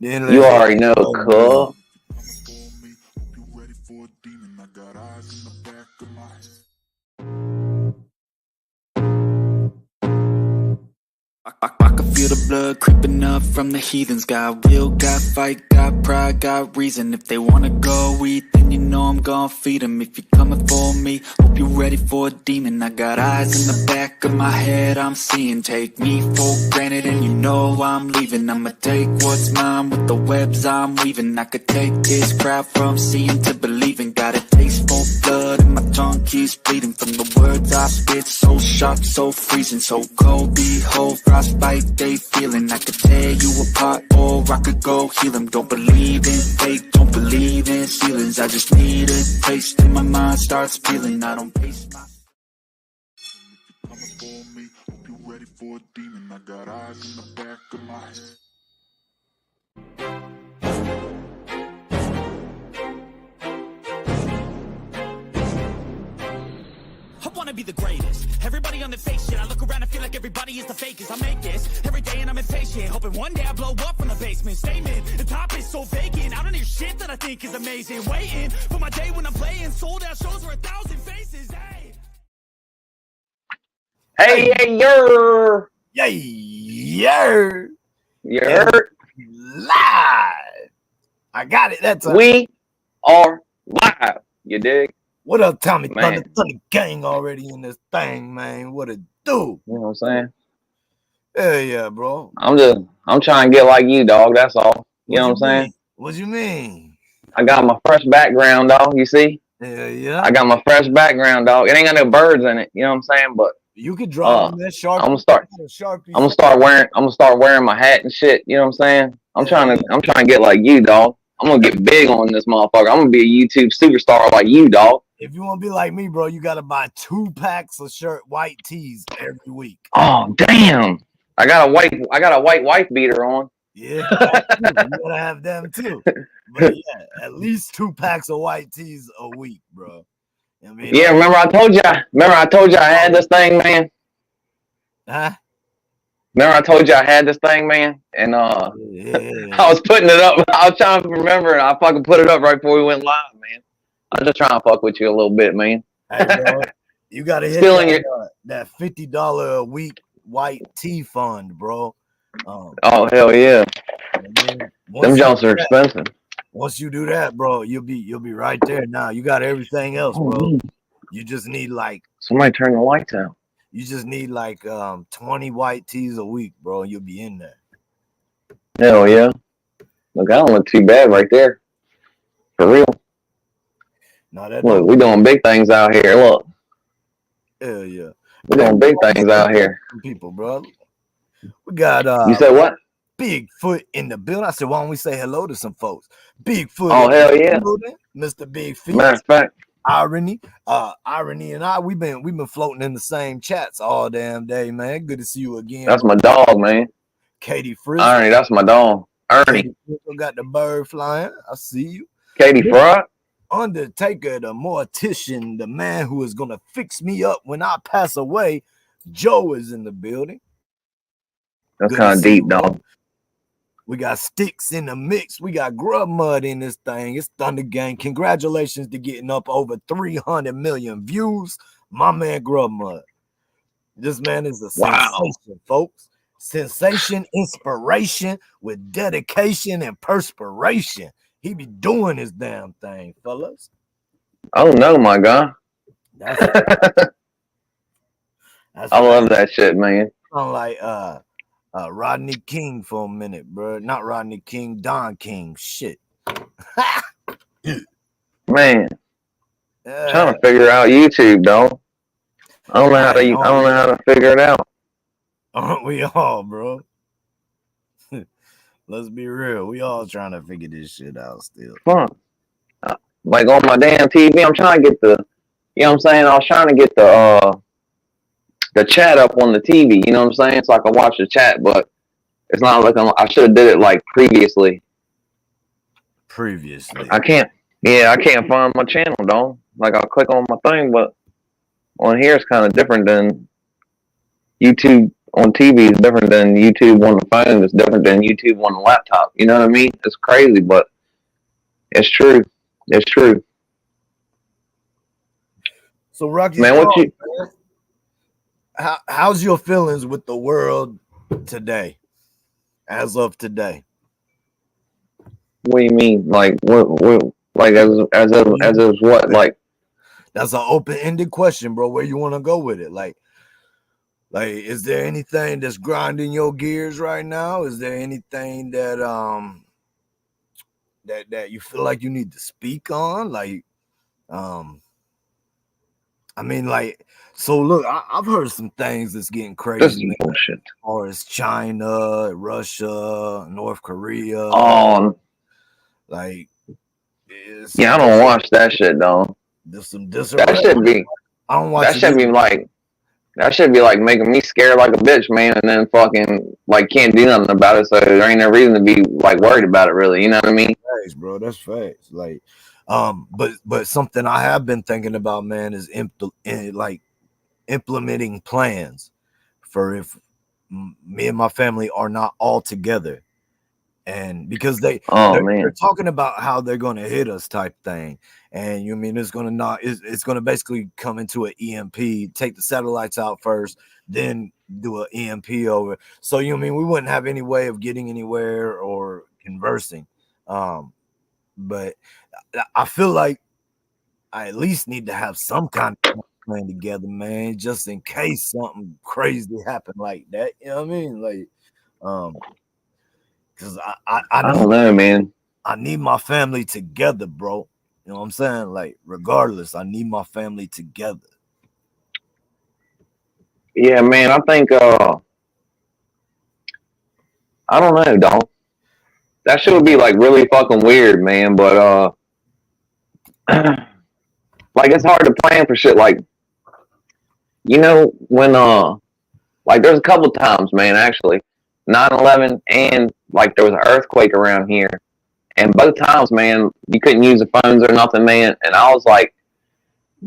Then You let's already know, cool. I can feel the blood creeping up from the heathens. Got will, got fight, got pride, got reason. If they wanna go eat, then you know I'm gon' feed them. If you're coming for me, hope you're ready for a demon. I got eyes in the back of my head, I'm seeing. Take me for granted and you know I'm leaving. I'ma take what's mine with the webs I'm weaving. I could take this crowd from seeing to believing. Got a taste for blood and my tongue keeps bleeding. From the words I spit, so sharp, so freezing. So cold, behold, frostbite they feeling. I could tear you apart or I could go heal them. Don't believe in fate, don't believe in ceilings. I just need a taste and my mind starts peeling. I don't pace my coming for me, hope you ready for a demon. I got eyes in the back of my head. I wanna be the greatest. Everybody on the fake shit. I look around and feel like everybody is the fakest. I make this every day and I'm impatient, hoping one day I blow up from the basement. Statement, the top is so vacant. I don't hear shit that I think is amazing. Waiting for my day when I'm playing sold out shows for 1,000 faces. Hey, Hey, hey, you're yeah. you heard? Live. I got it that time. We are live. You dig? What up, Tommy Man. Thunder Gang already in this thing, man. What it do? You know what I'm saying? Hell yeah, bro. I'm trying to get like you, dog. That's all. You know what I'm saying? What you mean? I got my fresh background, dog. You see? Yeah. I got my fresh background, dog. It ain't got no birds in it. You know what I'm saying? But you could draw on that Sharpie. I'm gonna start wearing my hat and shit. You know what I'm saying? I'm trying to get like you, dog. I'm gonna get big on this motherfucker. I'm gonna be a YouTube superstar like you, dog. If you want to be like me, bro, you gotta buy 2 packs of white tees every week. Oh damn! I got a white wife beater on. Yeah, you gotta have them too. But yeah, at least 2 packs of white tees a week, bro. I mean, yeah, remember I told you I had this thing, man. Huh? Remember I told you I had this thing, man, and I was putting it up. I was trying to remember, and I fucking put it up right before we went live, man. I'm just trying to fuck with you a little bit, man. Hey, bro, you gotta hit that $50 a week white tee fund, bro. Oh hell yeah! Them jumps are expensive. Once you do that, bro, you'll be right there. Now you got everything else, bro. You just need like somebody turn the lights out. You just need like 20 white tees a week, bro. You'll be in there. Hell yeah! Look, I don't look too bad right there. For real. Look, we doing big things out here. Look. Hell yeah. We're doing big things out here. People, bro. We got You said what? Bigfoot in the building. I said, why don't we say hello to some folks? Bigfoot. Oh hell yeah. Building, Mr. Big Feet. Matter of fact. Irony and I, we've been floating in the same chats all damn day, man. Good to see you again. That's my dog, man. Katie Frizzle. Ernie, that's my dog. Ernie. Got the bird flying. I see you. Katie Fried. Undertaker, the mortician, the man who is gonna fix me up when I pass away. Joe is in the building. That's kind of deep, dog. We got Sticks in the mix. We got Grub Mud in this thing. It's Thunder Gang. Congratulations to getting up over 300 million views. My man Grub Mud. This man is a sensation, folks. Sensation, inspiration with dedication and perspiration. He be doing his damn thing, fellas. Oh no, my God. I love that shit, man. I'm like Rodney King for a minute, bro. Not Rodney King, Don King. Shit. Man. Trying to figure out YouTube, dog. I don't know how to figure it out. Aren't we all, bro? Let's be real. We all trying to figure this shit out still. Fuck. Like on my damn TV, I'm trying to get the, you know what I'm saying? I was trying to get the chat up on the TV, you know what I'm saying? So I can watch the chat, but it's not looking, I should have did it like previously. I can't find my channel, dog. Like I'll click on my thing, but on here it's kind of different than YouTube on TV is different than YouTube on the phone. It's different than YouTube on the laptop. You know what I mean? It's crazy, but it's true. It's true. So Rocky Man, what Strong, you how's your feelings with the world today, as of today? what do you mean? Like what like as of what? Like That's an open-ended question, bro. Where you want to go with it? Like, is there anything that's grinding your gears right now? Is there anything that that you feel like you need to speak on? Like, I mean, like, so look, I've heard some things that's getting this is crazy, man. bullshit. As far as China, Russia, North Korea, like, Yeah, I don't watch that shit though. there's some disarray. That should be I don't watch that it should be either. like that should be like making me scared like a bitch, man, and then fucking like can't do nothing about it. So there ain't no reason to be like worried about it, really. You know what I mean? Facts, bro. That's facts. Like, but something I have been thinking about, man, is like implementing plans for if me and my family are not all together, and because Oh they're man. talking about how they're going to hit us type thing, and you mean it's going to not it's going to basically come into an EMP, take the satellites out first, then do an EMP over. So you mean we wouldn't have any way of getting anywhere or conversing. But I feel like I at least need to have some kind of plan together, man, just in case something crazy happened like that. You know what I mean? Like, because I don't know, man. I need my family together, bro. You know what I'm saying? Like, regardless, I need my family together. Yeah, man, I think I don't know, dog. That shit would be like really fucking weird, man. But like it's hard to plan for shit. Like when like there's a couple times, man. Actually, 9/11 and like there was an earthquake around here, and both times, man, you couldn't use the phones or nothing, man. And I was like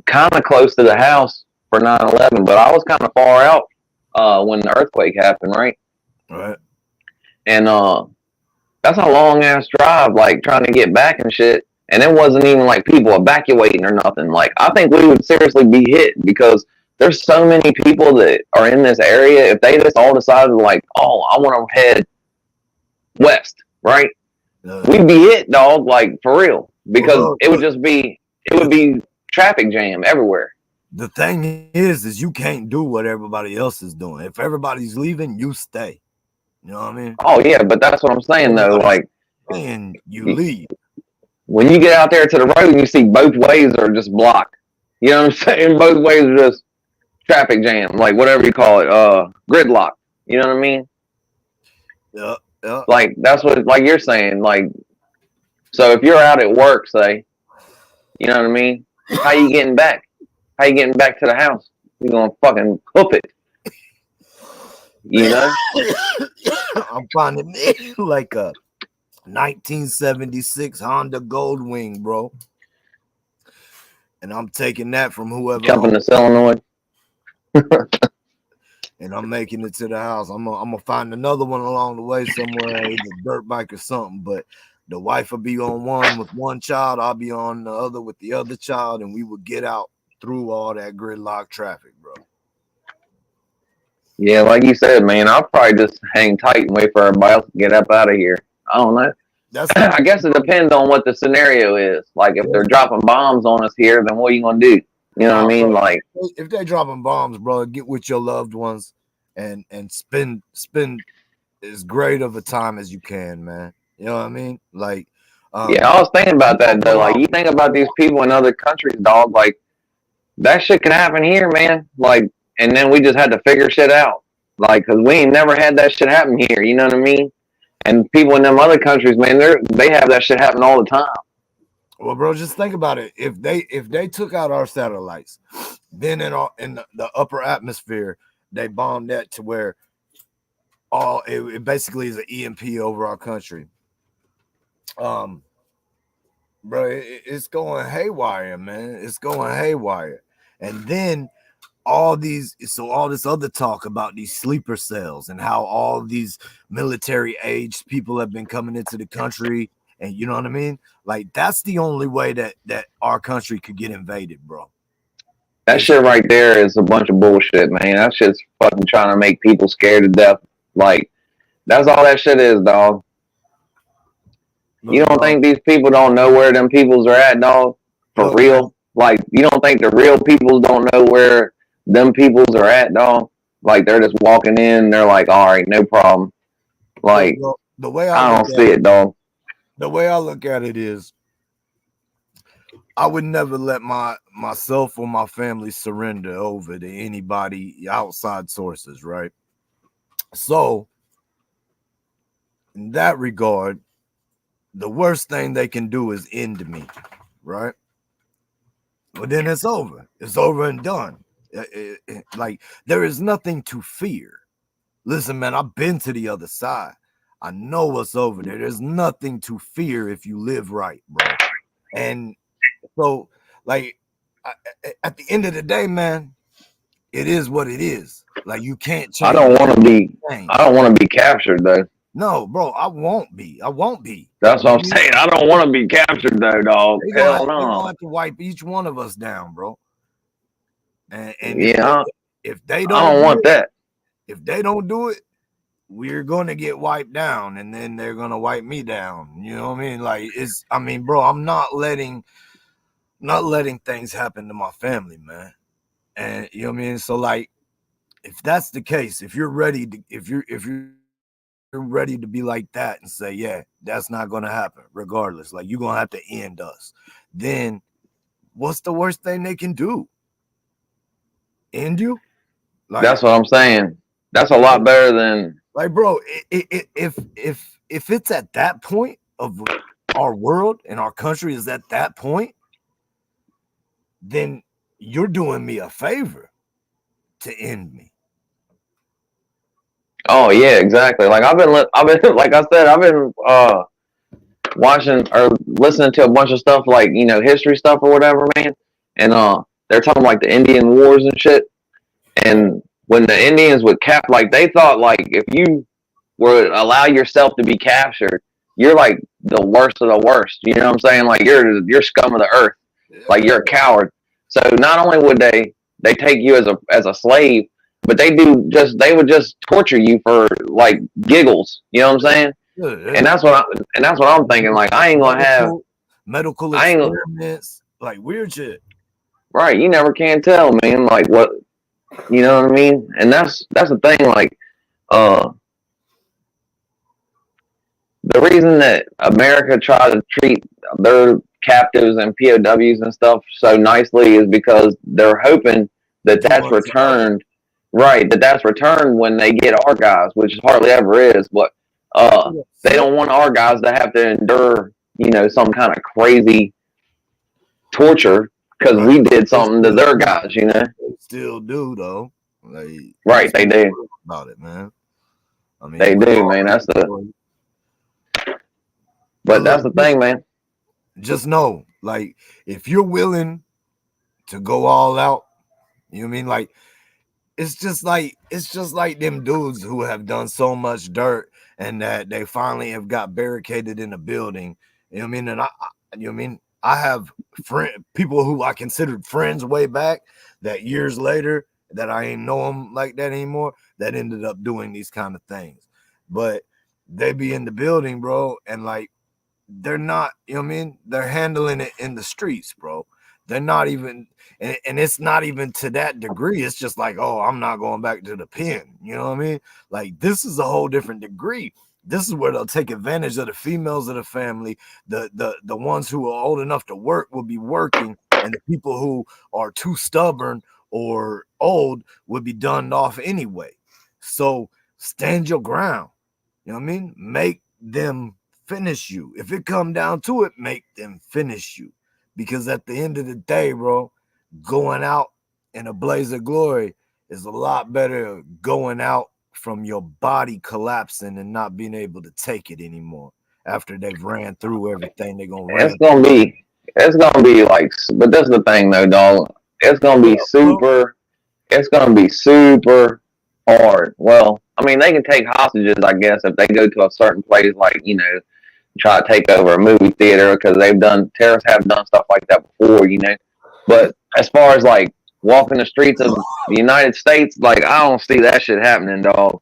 kind of close to the house for 9/11, but I was kind of far out when the earthquake happened, right? Right. And that's a long ass drive, like trying to get back and shit. And it wasn't even like people evacuating or nothing. Like I think we would seriously be hit because there's so many people that are in this area. If they just all decided like, oh, I want to head west, right? We'd be hit, dog, like for real, because Well, it would be traffic jam everywhere. the thing is you can't do what everybody else is doing. If everybody's leaving, you stay. You know what I mean? Oh yeah, but that's what I'm saying though. Like, And you leave. when you get out there to the road and you see both ways are just blocked. You know what I'm saying? Both ways are just traffic jam, like whatever you call it, gridlock. You know what I mean? Yeah, yeah. Like that's what, like you're saying, like. So if you're out at work, say, you know what I mean? How you getting back? How you getting back to the house? You gonna fucking hoop it? You know? I'm finding it like a 1976 Honda Goldwing, bro. And I'm taking that from whoever Jumping to Illinois. and I'm making it to the house. I'm gonna find another one along the way somewhere, either dirt bike or something. But the wife will be on one with one child, I'll be on the other with the other child, and we will get out through all that gridlock traffic, bro. Yeah, like you said, man, I'll probably just hang tight and wait for everybody else to get up out of here. I don't know. I guess it depends on what the scenario is. Like if they're dropping bombs on us here, then what are you gonna do? You know what I mean? Bro, like if they're dropping bombs, bro, get with your loved ones and spend as great of a time as you can, man. You know what I mean? Like, yeah, I was thinking about that though. Like you think about these people in other countries, dog. Like that shit can happen here, man. Like, and then we just had to figure shit out. Like, cause we ain't never had that shit happen here. You know what I mean? And people in them other countries, man, they have that shit happen all the time. Well, bro, just think about it. If they took out our satellites, then in the upper atmosphere, they bombed that to where it basically is an EMP over our country. Bro, it's going haywire, man. It's going haywire. And then all this other talk about these sleeper cells and how all these military aged people have been coming into the country, and you know what I mean? Like that's the only way that our country could get invaded, bro. That shit right there is a bunch of bullshit, man. That shit's fucking trying to make people scared to death. Like, that's all that shit is, dog. You don't think these people don't know where them peoples are at, dog? For real? Like, you don't think the real people don't know where them peoples are at, dog? Like, they're just walking in, they're like, all right, no problem. Like, the way I don't see it, dog. The way I look at it is, I would never let myself or my family surrender over to anybody outside sources, right? So, in that regard, the worst thing they can do is end me, right? Well, then it's over. It's over and done. Like, there is nothing to fear. Listen, man, I've been to the other side. I know what's over there. There's nothing to fear if you live right, bro. And so, like, at the end of the day, man, it is what it is. Like, you can't change. I don't want to be captured, though. No, bro, I won't be. That's what I'm saying. I don't want to be captured, though, dog. Hell no. They're gonna have to wipe each one of us down, bro. And yeah, if they don't, I don't want that. If they don't do it, we're gonna get wiped down, and then they're gonna wipe me down. You know what I mean? Like, bro, I'm not letting things happen to my family, man. And you know what I mean? So, like, if that's the case, if you're ready to, if you're ready to be like that and say, yeah, that's not gonna happen, regardless. Like, you're gonna have to end us. Then, what's the worst thing they can do? End you? Like, that's what I'm saying. That's a lot better than, like, bro. If it's at that point of our world and our country is at that point, then you're doing me a favor to end me. Oh yeah, exactly. Like I've been like I said, I've been watching or listening to a bunch of stuff, like, you know, history stuff or whatever, man. And they're talking like the Indian Wars and shit. And when the Indians would like, they thought, like, if you were allow yourself to be captured, you're like the worst of the worst. You know what I'm saying? Like, you're scum of the earth. Like, you're a coward. So not only would they take you as a slave, but they would just torture you for, like, giggles. You know what I'm saying? Yeah. And that's what I'm thinking. Like, I ain't gonna have medical experiments, like weird shit. Right? You never can tell, man. Like, what, you know what I mean? And that's the thing. Like, the reason that America tries to treat their captives and POWs and stuff so nicely is because they're hoping that that's returned. Right, that's returned when they get our guys, which hardly ever is. But they don't want our guys to have to endure, you know, some kind of crazy torture because we did something to their guys, you know. They still do, though. Like, right, they do. About it, man. I mean, they do, man. That's the thing, man. Just know, like, if you're willing to go all out, you know what I mean? Like, it's just like them dudes who have done so much dirt and that they finally have got barricaded in a building. You know what I mean? And you know what I mean? I have people who I considered friends way back that years later that I ain't know them like that anymore, that ended up doing these kind of things. But they be in the building, bro, and like, they're not, you know what I mean? They're handling it in the streets, bro. They're not even, and it's not even to that degree. It's just like, oh, I'm not going back to the pen. You know what I mean? Like, this is a whole different degree. This is where they'll take advantage of the females of the family. The ones who are old enough to work will be working, and the people who are too stubborn or old would be done off anyway. So stand your ground. You know what I mean? Make them finish you. If it come down to it, make them finish you. Because at the end of the day, bro, going out in a blaze of glory is a lot better going out from your body collapsing and not being able to take it anymore after they've ran through everything they're gonna run. It's gonna be like, but that's the thing though, dog. It's gonna be super it's gonna be super hard. Well, I mean, they can take hostages, I guess, if they go to a certain place, like try to take over a movie theater, because terrorists have done stuff like that before, But as far as like walking the streets of the United States, like I don't see that shit happening, dog.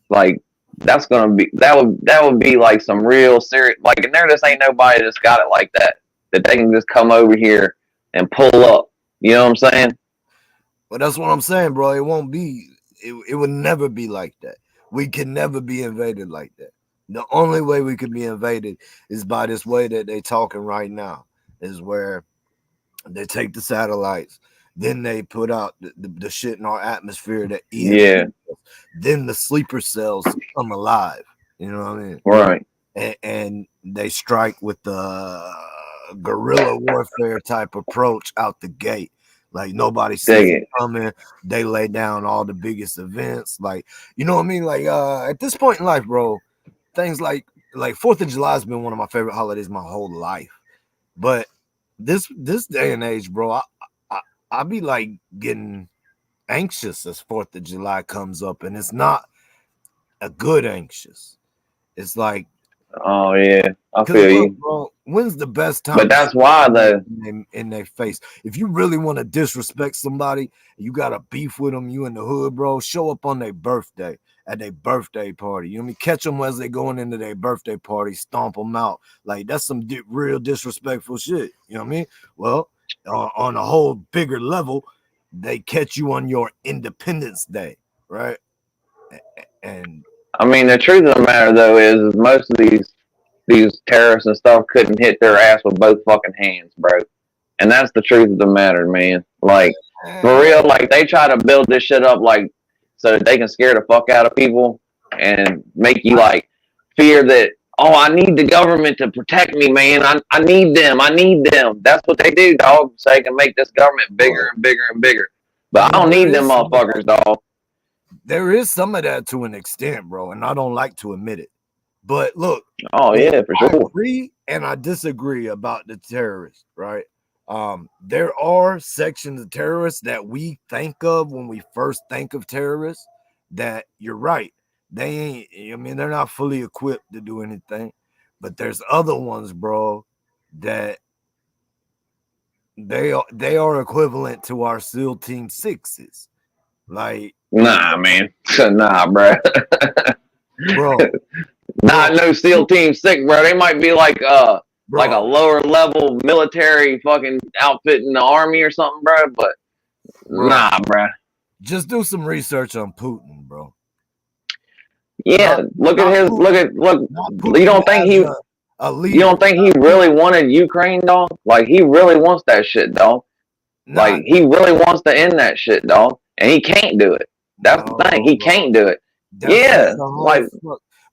Like that would be like some real serious, like, and there just ain't nobody that's got it like that they can just come over here and pull up. You know what I'm saying? Well, that's what I'm saying, bro. It won't be. It would never be like that. We can never be invaded like that. The only way we could be invaded is by this way that they talking right now, is where they take the satellites, then they put out the shit in our atmosphere that then the sleeper cells come alive. You know what I mean? Right. And they strike with the guerrilla warfare type approach out the gate. Like nobody sees it coming. They lay down all the biggest events. Like, you know what I mean? Like at this point in life, bro, things like 4th of July has been one of my favorite holidays my whole life. But this day and age, bro, I be like getting anxious as 4th of July comes up, and it's not a good anxious. It's like, oh yeah, I feel you, bro. When's the best time? But that's why though, in their face. If you really want to disrespect somebody, you got a beef with them, you in the hood, bro, show up on their birthday, at their birthday party. You know what I mean? Catch them as they going into their birthday party, stomp them out. Like, that's some real disrespectful shit. You know what I mean? Well, on a whole bigger level, they catch you on your Independence Day, right? And I mean, the truth of the matter though is most of these terrorists and stuff couldn't hit their ass with both fucking hands, bro. And that's the truth of the matter, man. Like, for real, like, they try to build this shit up, like, so that they can scare the fuck out of people and make you, like, fear that, oh, I need the government to protect me, man. I need them. I need them. That's what they do, dog, so they can make this government bigger and bigger and bigger. But I don't need them motherfuckers, dog. There is some of that to an extent, bro, and I don't like to admit it. But look, oh yeah, for sure. I agree and I disagree about the terrorists, right? There are sections of terrorists that we think of when we first think of terrorists that you're right. They ain't, I mean, they're not fully equipped to do anything. But there's other ones, bro, that they are equivalent to our SEAL Team 6s. Like, nah, man. Nah, bro. Bro. Not no SEAL Team 6, bro. They might be like like a lower level military fucking outfit in the army or something, bro. But nah, bro. Just do some research on Putin, bro. Yeah, look. You don't think he really wanted Ukraine, dog? Like, he really wants that shit, dog. Like, he really wants to end that shit, dog. And he can't do it. That's the thing. He can't do it. Yeah, like,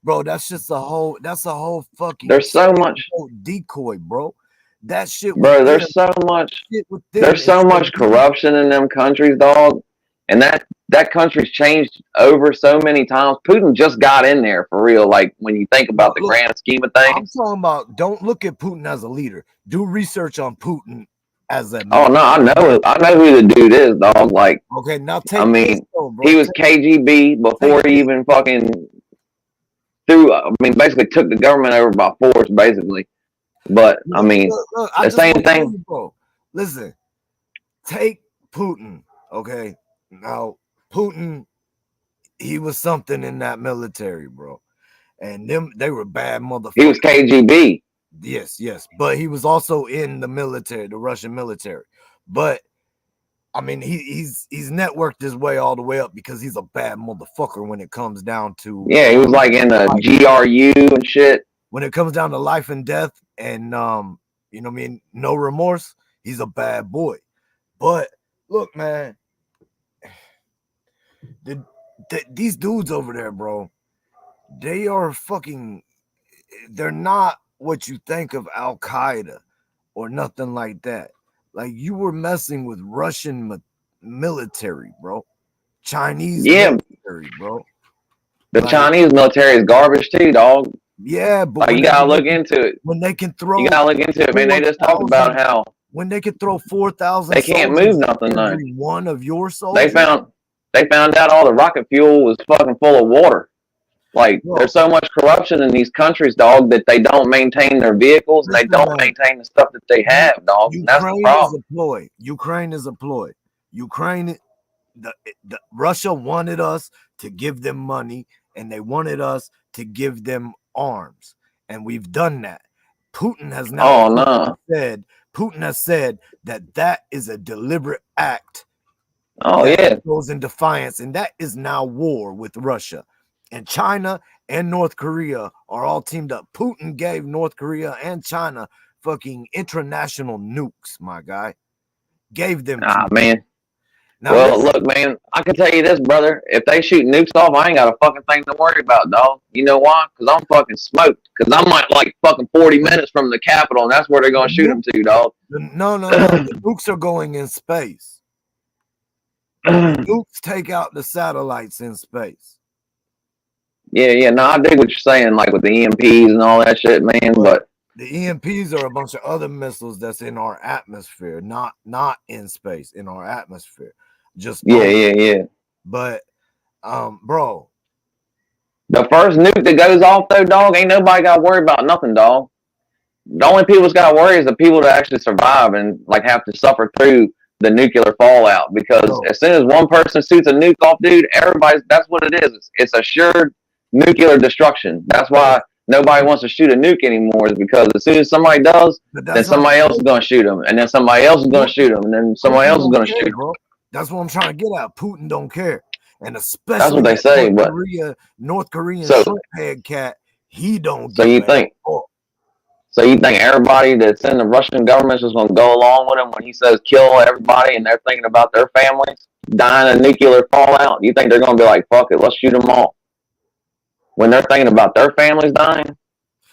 bro, that's just a whole. That's a whole fucking. There's so much decoy, bro. That shit, bro. There's so much. There's so much corruption in them countries, dog. And that country's changed over so many times. Putin just got in there for real. Like, when you think about the grand scheme of things. I'm talking about. Don't look at Putin as a leader. Do research on Putin as a. Oh no, I know who the dude is, dog. Like, okay, now I mean, he was KGB before he even fucking basically took the government over by force, basically. But I mean, look, the same thing. Bro. Listen, take Putin, okay? Now, Putin, he was something in that military, bro. And they were bad motherfuckers. He was KGB. Yes. But he was also in the military, the Russian military. But I mean, he's networked his way all the way up because he's a bad motherfucker when it comes down to. Yeah, he was like in the GRU and shit. When it comes down to life and death and you know what I mean, no remorse, he's a bad boy. But look, man, these dudes over there, bro, they are fucking. They're not what you think of Al Qaeda or nothing like that. Like, you were messing with Russian military, bro. Chinese military, bro. The Chinese military is garbage too, dog. Yeah, but like, you gotta look into it. When they can throw, you gotta look into it, man. They just talked about how When they could throw 4,000 They can't move nothing though. every one of your soldiers. They found out all the rocket fuel was fucking full of water. Like, there's so much corruption in these countries, dog, that they don't maintain their vehicles. They don't maintain the stuff that they have, dog. And that's the problem. Ukraine is a ploy. Russia wanted us to give them money, and they wanted us to give them arms, and we've done that. Putin has now said that is a deliberate act. Goes in defiance, and that is now war with Russia. And China and North Korea are all teamed up. Putin gave North Korea and China fucking international nukes, my guy. Gave them. Man. Now, well, look, man, I can tell you this, brother. If they shoot nukes off, I ain't got a fucking thing to worry about, dog. You know why? Because I'm fucking smoked. Because I'm like fucking 40 minutes from the Capitol, and that's where they're going to shoot them to, dog. No. The nukes are going in space. Nukes take out the satellites in space. Yeah. No, I dig what you're saying, like with the EMPs and all that shit, man. But the EMPs are a bunch of other missiles that's in our atmosphere, not in space, in our atmosphere. Just yeah. But bro, the first nuke that goes off though, dog, ain't nobody got to worry about nothing, dog. The only people that's got to worry is the people that actually survive and like have to suffer through the nuclear fallout. Because as soon as one person shoots a nuke off, dude, that's what it is. It's assured nuclear destruction. That's why nobody wants to shoot a nuke anymore, is because as soon as somebody does, then somebody else is going to shoot them, and then somebody else is going to shoot them, and then somebody else is going to shoot them. That's what I'm trying to get at. Putin don't care, and especially that's what they say. North Korean shorthead cat, he don't. So you think everybody that's in the Russian government is going to go along with him when he says kill everybody, and they're thinking about their families dying of nuclear fallout? You think they're going to be like, fuck it, let's shoot them all? When they're thinking about their families dying?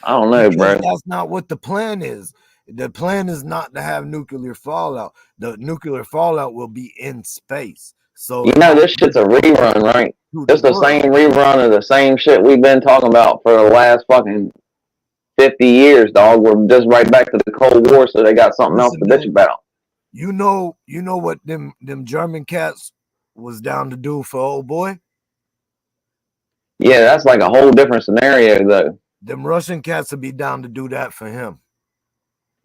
I don't know, bro. That's not what the plan is. The plan is not to have nuclear fallout. The nuclear fallout will be in space. So this shit's a rerun, right? It's the same rerun of the same shit we've been talking about for the last fucking 50 years, dog. We're just right back to the Cold War, so they got something else to bitch about. You know what them German cats was down to do for old boy? Yeah, that's like a whole different scenario, though. Them Russian cats would be down to do that for him.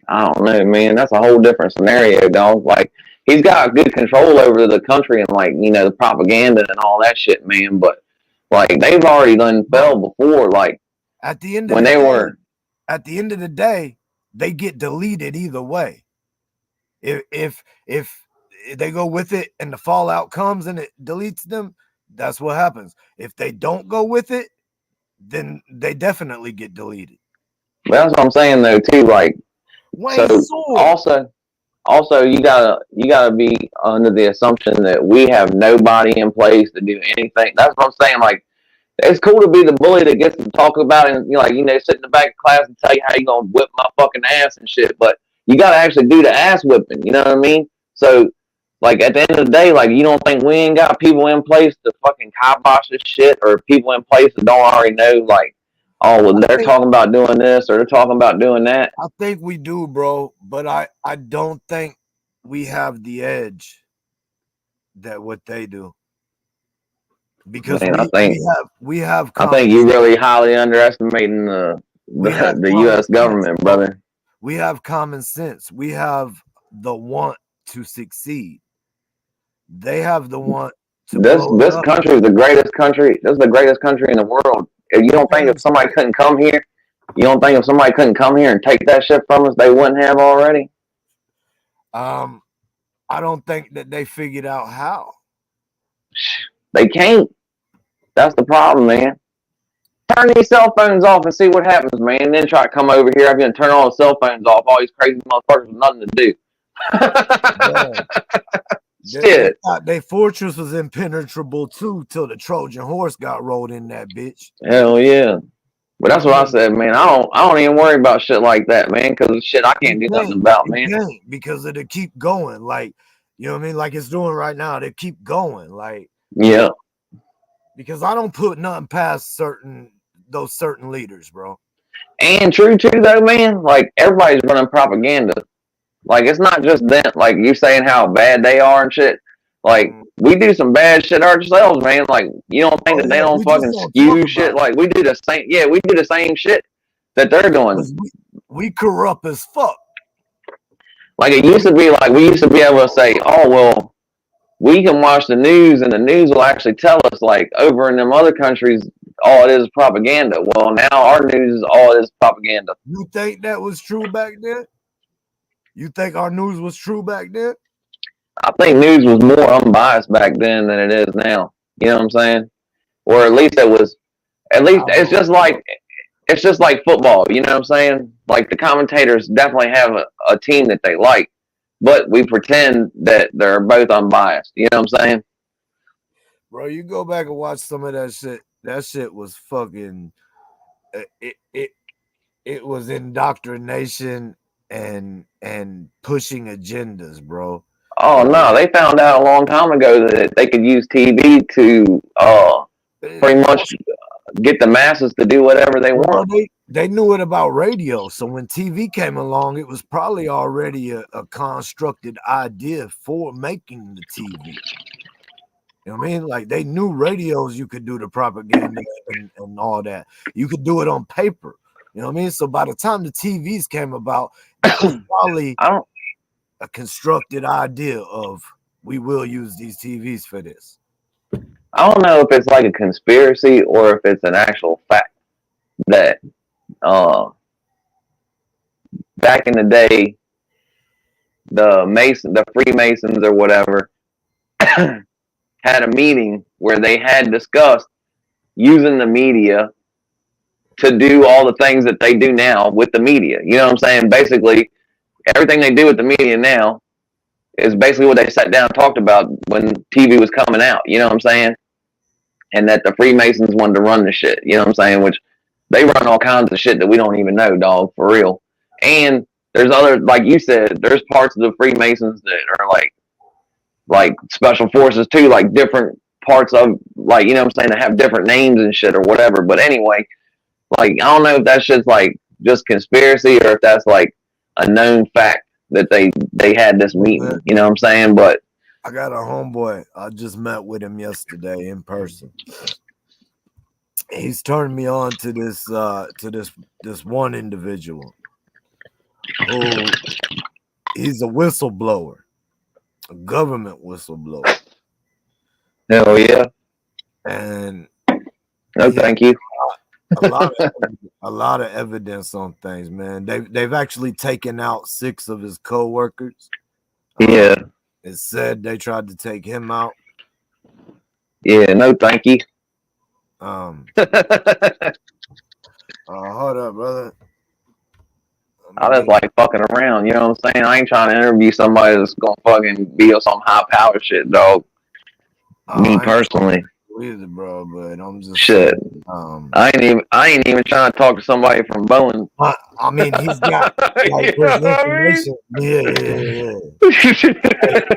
I don't know, man. That's a whole different scenario, dog. Like, he's got good control over the country and, like, the propaganda and all that shit, man. But, like, they've already done fell before. Like, at the end of the day, they get deleted either way. If they go with it and the fallout comes and it deletes them, that's what happens. If they don't go with it, then they definitely get deleted. Well, that's what I'm saying, though, too. Like, also, you gotta be under the assumption that we have nobody in place to do anything. That's what I'm saying. Like, it's cool to be the bully that gets to talk about it and sit in the back of class and tell you how you're gonna whip my fucking ass and shit. But you gotta actually do the ass whipping. You know what I mean? So, like, at the end of the day, like, you don't think we ain't got people in place to fucking kibosh this shit, or people in place that don't already know, like, oh, well, they're talking about doing this or they're talking about doing that? I think we do, bro, but I don't think we have the edge that what they do. Because we have I think you're really highly underestimating the U.S. government, brother. We have common sense. We have the want to succeed. They have the want to. This country is the greatest country. This is the greatest country in the world. You don't think if somebody couldn't come here, and take that shit from us, they wouldn't have already? I don't think that they figured out how. They can't. That's the problem, man. Turn these cell phones off and see what happens, man. And then try to come over here. I'm going to turn all the cell phones off. All these crazy motherfuckers with nothing to do. Shit. Their fortress was impenetrable too till the Trojan horse got rolled in that bitch. Hell yeah. But that's what I said, man. I don't even worry about shit like that, man, because shit I can't do nothing about, man. Because it'll keep going, like, you know what I mean, like it's doing right now. They keep going, like, yeah. Because I don't put nothing past those certain leaders, bro. And true too, though, man. Like, everybody's running propaganda. Like, it's not just them. Like, you saying how bad they are and shit. Like, we do some bad shit ourselves, man. Like, you don't think that they don't fucking skew shit? Like, we do the same. Yeah, we do the same shit that they're doing. We corrupt as fuck. Like, it used to be like we used to be able to say, oh well, we can watch the news and the news will actually tell us, like, over in them other countries, all it is propaganda. Well, now our news is all it is propaganda. You think that was true back then? You think our news was true back then? I think news was more unbiased back then than it is now. You know what I'm saying? Or at least it was. At least it's just like football. You know what I'm saying? Like, the commentators definitely have a team that they like, but we pretend that they're both unbiased. You know what I'm saying? Bro, you go back and watch some of that shit. That shit was fucking. It was indoctrination and pushing agendas, bro. Oh no, they found out a long time ago that they could use TV to pretty much get the masses to do whatever they want. They knew it about radio, so when TV came along, it was probably already a constructed idea for making the TV. You know what I mean? Like, they knew radios, you could do the propaganda and all that. You could do it on paper. You know what I mean? So by the time the TVs came about, it was probably a constructed idea of, we will use these TVs for this. I don't know if it's like a conspiracy or if it's an actual fact that back in the day, the Freemasons or whatever had a meeting where they had discussed using the media to do all the things that they do now with the media. You know what I'm saying? Basically, everything they do with the media now is basically what they sat down and talked about when TV was coming out. You know what I'm saying? And that the Freemasons wanted to run the shit. You know what I'm saying? Which they run all kinds of shit that we don't even know, dog, for real. And there's other, like you said, there's parts of the Freemasons that are like special forces too, like different parts of, like, you know what I'm saying, that have different names and shit or whatever. But anyway, like, I don't know if that shit's like just conspiracy or if that's like a known fact that they had this meeting. You know what I'm saying? But I got a homeboy. I just met with him yesterday in person. He's turned me on to this one individual who, he's a whistleblower, a government whistleblower. Hell yeah. And no, thank you. A lot of evidence on things, man. They've actually taken out 6 of his co-workers. Yeah. It said they tried to take him out. Yeah, no thank you. Hold up, brother. I just like fucking around, you know what I'm saying? I ain't trying to interview somebody that's gonna fucking be on some high power shit, dog. Me personally. Either, bro, but I'm just shit. Saying, I ain't even trying to talk to somebody from Boeing. I mean, he's got like, information. Yeah.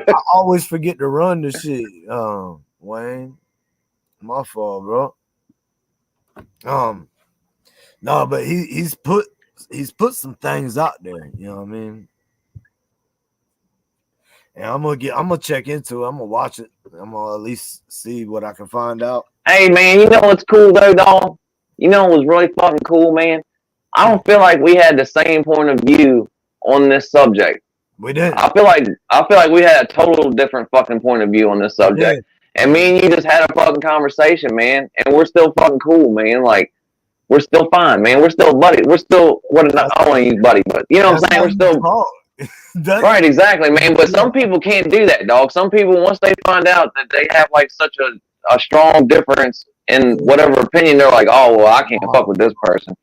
I always forget to run the shit. Wayne, my fault, bro. No, but he's put some things out there. You know what I mean? And I'm gonna check into it. I'm gonna watch it. I'm gonna at least see what I can find out. Hey man, you know what's cool though, dog? You know what was really fucking cool, man? I don't feel like we had the same point of view on this subject. We did. I feel like we had a total different fucking point of view on this subject. And me and you just had a fucking conversation, man. And we're still fucking cool, man. Like, we're still fine, man. We're still buddy. We're still I don't want to use buddy, but you know what I'm saying? We're still right, exactly, man. But some people can't do that, dog. Some people, once they find out that they have like such a strong difference in whatever opinion, they're like, oh well, I can't fuck with this person.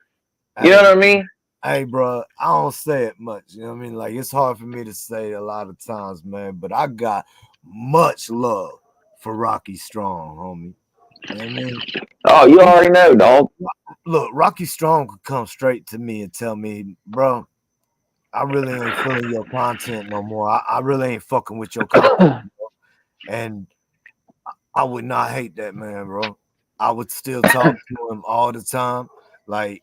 You know what I mean? Hey, bro, I don't say it much. You know what I mean? Like, it's hard for me to say a lot of times, man. But I got much love for Rocky Strong, homie. You know what I mean? Oh, you already know, dog. Look, Rocky Strong could come straight to me and tell me, bro, I really ain't feeling your content no more. I really ain't fucking with your content, bro. And I would not hate that man, bro. I would still talk to him all the time. Like,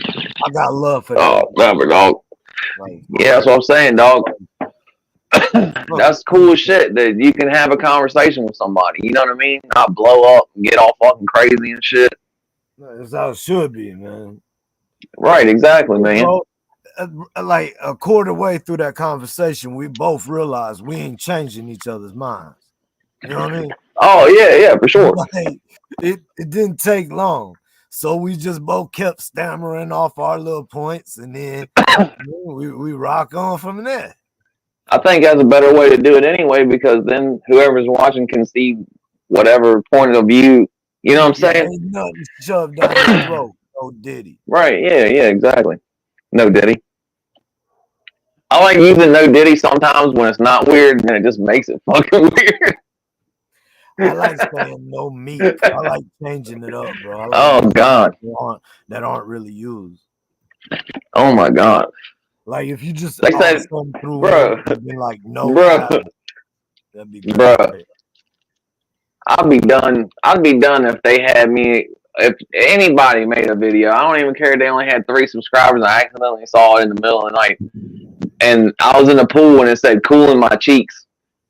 I got love for that. Oh, remember, dog. Like, yeah, that's what I'm saying, dog. That's cool shit that you can have a conversation with somebody. You know what I mean? Not blow up and get all fucking crazy and shit. That's how it should be, man. Right, exactly, man. Bro, like a quarter way through that conversation, we both realized we ain't changing each other's minds. You know what I mean? Oh yeah, for sure. Like, it didn't take long. So we just both kept stammering off our little points, and then we rock on from there. I think that's a better way to do it anyway, because then whoever's watching can see whatever point of view. You know what I'm saying? Ain't nothing shoved down his throat. No Diddy. Right? Yeah, exactly. No Diddy. I like using no Diddy sometimes when it's not weird, and it just makes it fucking weird. I like saying no meat. I like changing it up, bro. I like Oh God, that aren't really used. Oh my God. Like if you just They said, through bro, like no, bro, that'd be bro. great. I'd be done. I'd be done if they had me. If anybody made a video, I don't even care if they only had 3 subscribers. I accidentally saw it in the middle of the night, and I was in the pool and it said "cooling my cheeks,"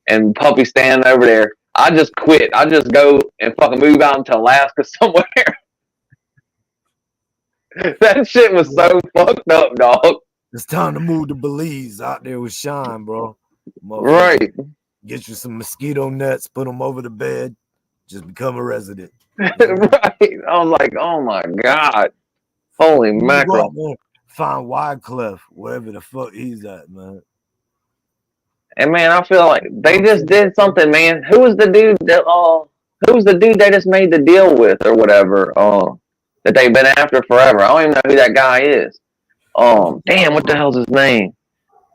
and Puppy standing over there. I just quit. I just go and fucking move out into Alaska somewhere. That shit was so fucked up, dog. It's time to move to Belize out there with Shine, bro. Right. Get you some mosquito nets, put them over the bed, just become a resident. Right. I was like, oh my God. Holy mackerel. Find Wyclef, wherever the fuck he's at, man. And man, I feel like they just did something, man. Who was the dude they just made the deal with or whatever? That they've been after forever. I don't even know who that guy is. Damn, what the hell's his name?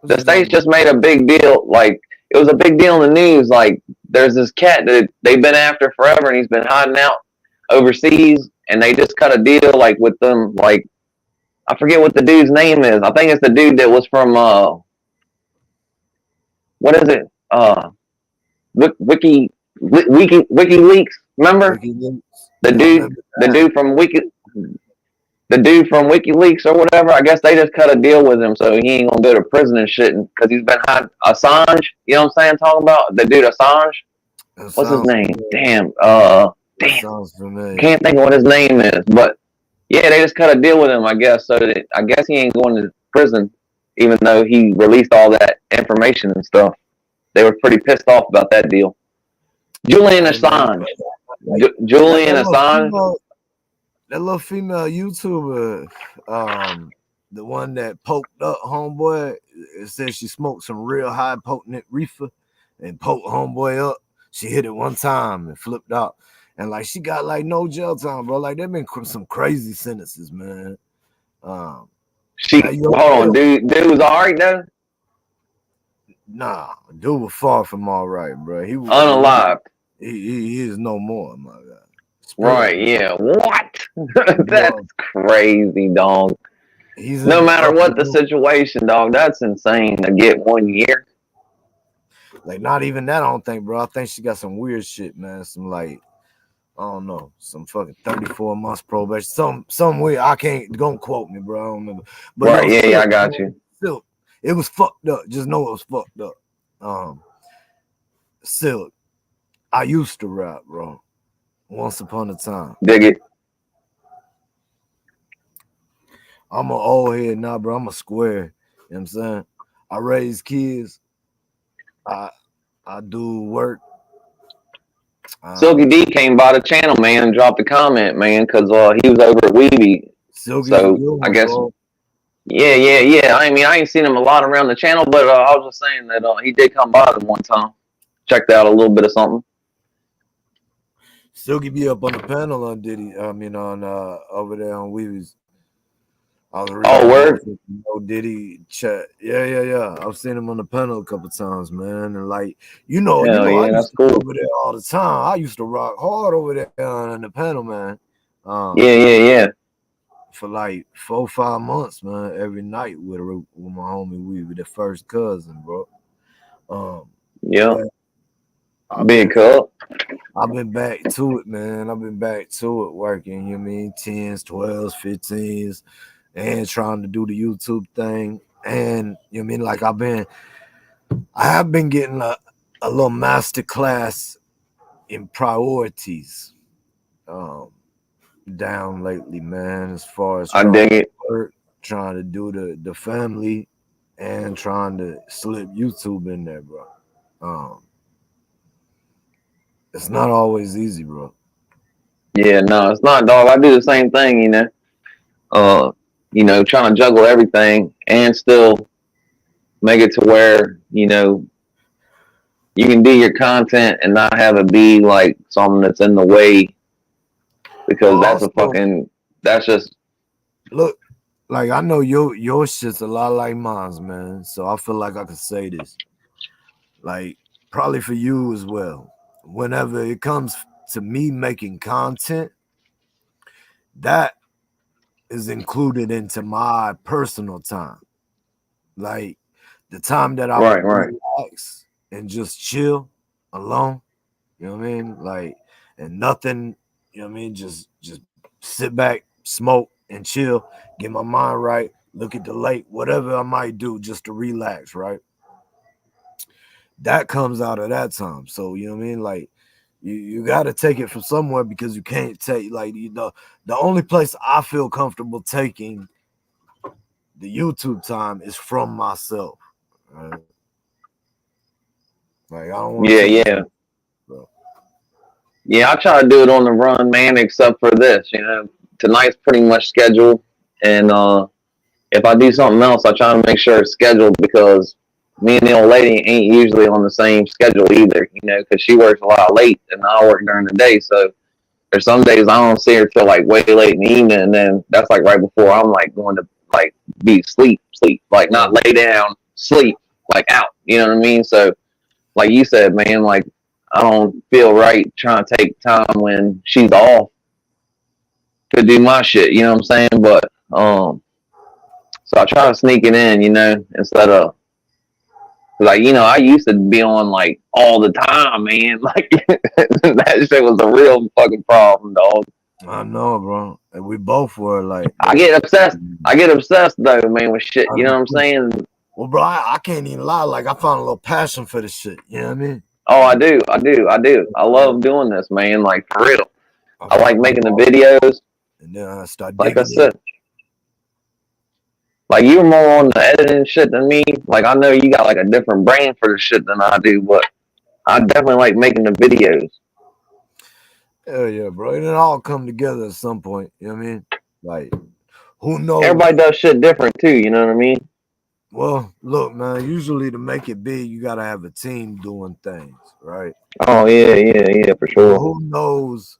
The states just made a big deal. Like, it was a big deal in the news. Like, there's this cat that they've been after forever, and he's been hiding out overseas, and they just cut a deal, like, with them. Like, I forget what the dude's name is. I think it's the dude that was from, what is it? WikiLeaks. Remember? The dude from WikiLeaks or whatever. I guess they just cut a deal with him, so he ain't gonna go to prison and shit because he's been hiding. Assange, you know what I'm saying? Talking about the dude Assange. What's his name? Damn. Can't think of what his name is, but yeah, they just cut a deal with him, I guess, so that I guess he ain't going to prison, even though he released all that information and stuff. They were pretty pissed off about that deal. Julian Assange. Julian Assange. That little female YouTuber, the one that poked up homeboy, it said she smoked some real high potent reefer and poked homeboy up. She hit it one time and flipped out. And like she got like no jail time, bro. Like there been some crazy sentences, man. Hold on, dude was alright though? Nah, dude was far from all right, bro. He was unalived. He is no more, my God. Right, yeah. What? That's crazy, dog. No matter what the situation, dog, that's insane to get 1 year. Like, not even that, I don't think, bro. I think she got some weird shit, man. Some, like, I don't know, some fucking 34 months probation. Some weird. Don't quote me, bro. I don't remember. But right, yeah, I got you. Silk. It was fucked up. Just know it was fucked up. Silk. I used to rap, bro. Once upon a time. Dig it. I'm an old head now, bro. I'm a square. You know what I'm saying? I raise kids. I do work. Silky D came by the channel, man, and dropped a comment, man, because he was over at Weeby. So I guess, yeah. I mean, I ain't seen him a lot around the channel, but I was just saying that he did come by them one time. Checked out a little bit of something. Silky be up on the panel on Diddy. I mean, on over there on Weeby's. Word? Diddy chat. Yeah. I've seen him on the panel a couple times, man. And like, I that's cool. Over there all the time. I used to rock hard over there on the panel, man. Yeah. For like 4 or 5 months, man. Every night with my homie Weeby, the first cousin, bro. Yeah. Big cup. I've been back to it, man. I've been back to it working, you know what I mean? 10s, 12s, 15s, and trying to do the YouTube thing. And you know what I mean? Like I've been I have been getting a little master class in priorities down lately, man. As far as I trying dig to it. work, trying to do the family, and trying to slip YouTube in there, bro. Um, it's not always easy, bro. Yeah, no, it's not, dog. I do the same thing, Uh, trying to juggle everything and still make it to where, you can do your content and not have it be like something that's in the way Well, because also, that's just look, like I know your shit's a lot like mine's, man. So I feel like I could say this, like probably for you as well. Whenever it comes to me making content, that is included into my personal time. Like the time that I right, would right. relax and just chill alone, you know what I mean? Like and nothing, you know what I mean? Just sit back, smoke and chill, get my mind right, look at the lake, whatever I might do just to relax, right? That comes out of that time. So you know what I mean? Like you got to take it from somewhere because you can't take like the only place I feel comfortable taking the YouTube time is from myself. Right? Like I don't want to Yeah, take it yeah. from bro. Yeah, I try to do it on the run, man, except for this, Tonight's pretty much scheduled and if I do something else, I try to make sure it's scheduled because me and the old lady ain't usually on the same schedule either, because she works a lot late and I work during the day. So there's some days I don't see her till like way late in the evening, and then that's like right before I'm like going to like be sleep, like not Yeah. lay down, sleep, like out. You know what I mean? So like you said, man, like I don't feel right trying to take time when she's off to do my shit. You know what I'm saying? But so I try to sneak it in, instead of like I used to be on like all the time, man. Like that shit was a real fucking problem, dog. I know, bro. And we both were like, I but get obsessed. I get obsessed though, man, with shit. You know what I'm saying? well, bro, I can't even lie. Like I found a little passion for this shit. You know what I mean? Oh, I Like do. I love doing this, man. Like for real. I I like found a making the hobby, videos. and then I start Like I digging in. said, like you're more on the editing shit than me. Like I know you got like a different brain for the shit than I do, but I definitely like making the videos. Hell yeah, bro. It all come together at some point. You know what I mean? Like who knows? Everybody does shit different too. You know what I mean? Well, look, man. Usually to make it big, you gotta have a team doing things, right? Oh yeah, yeah, yeah, for But sure. who knows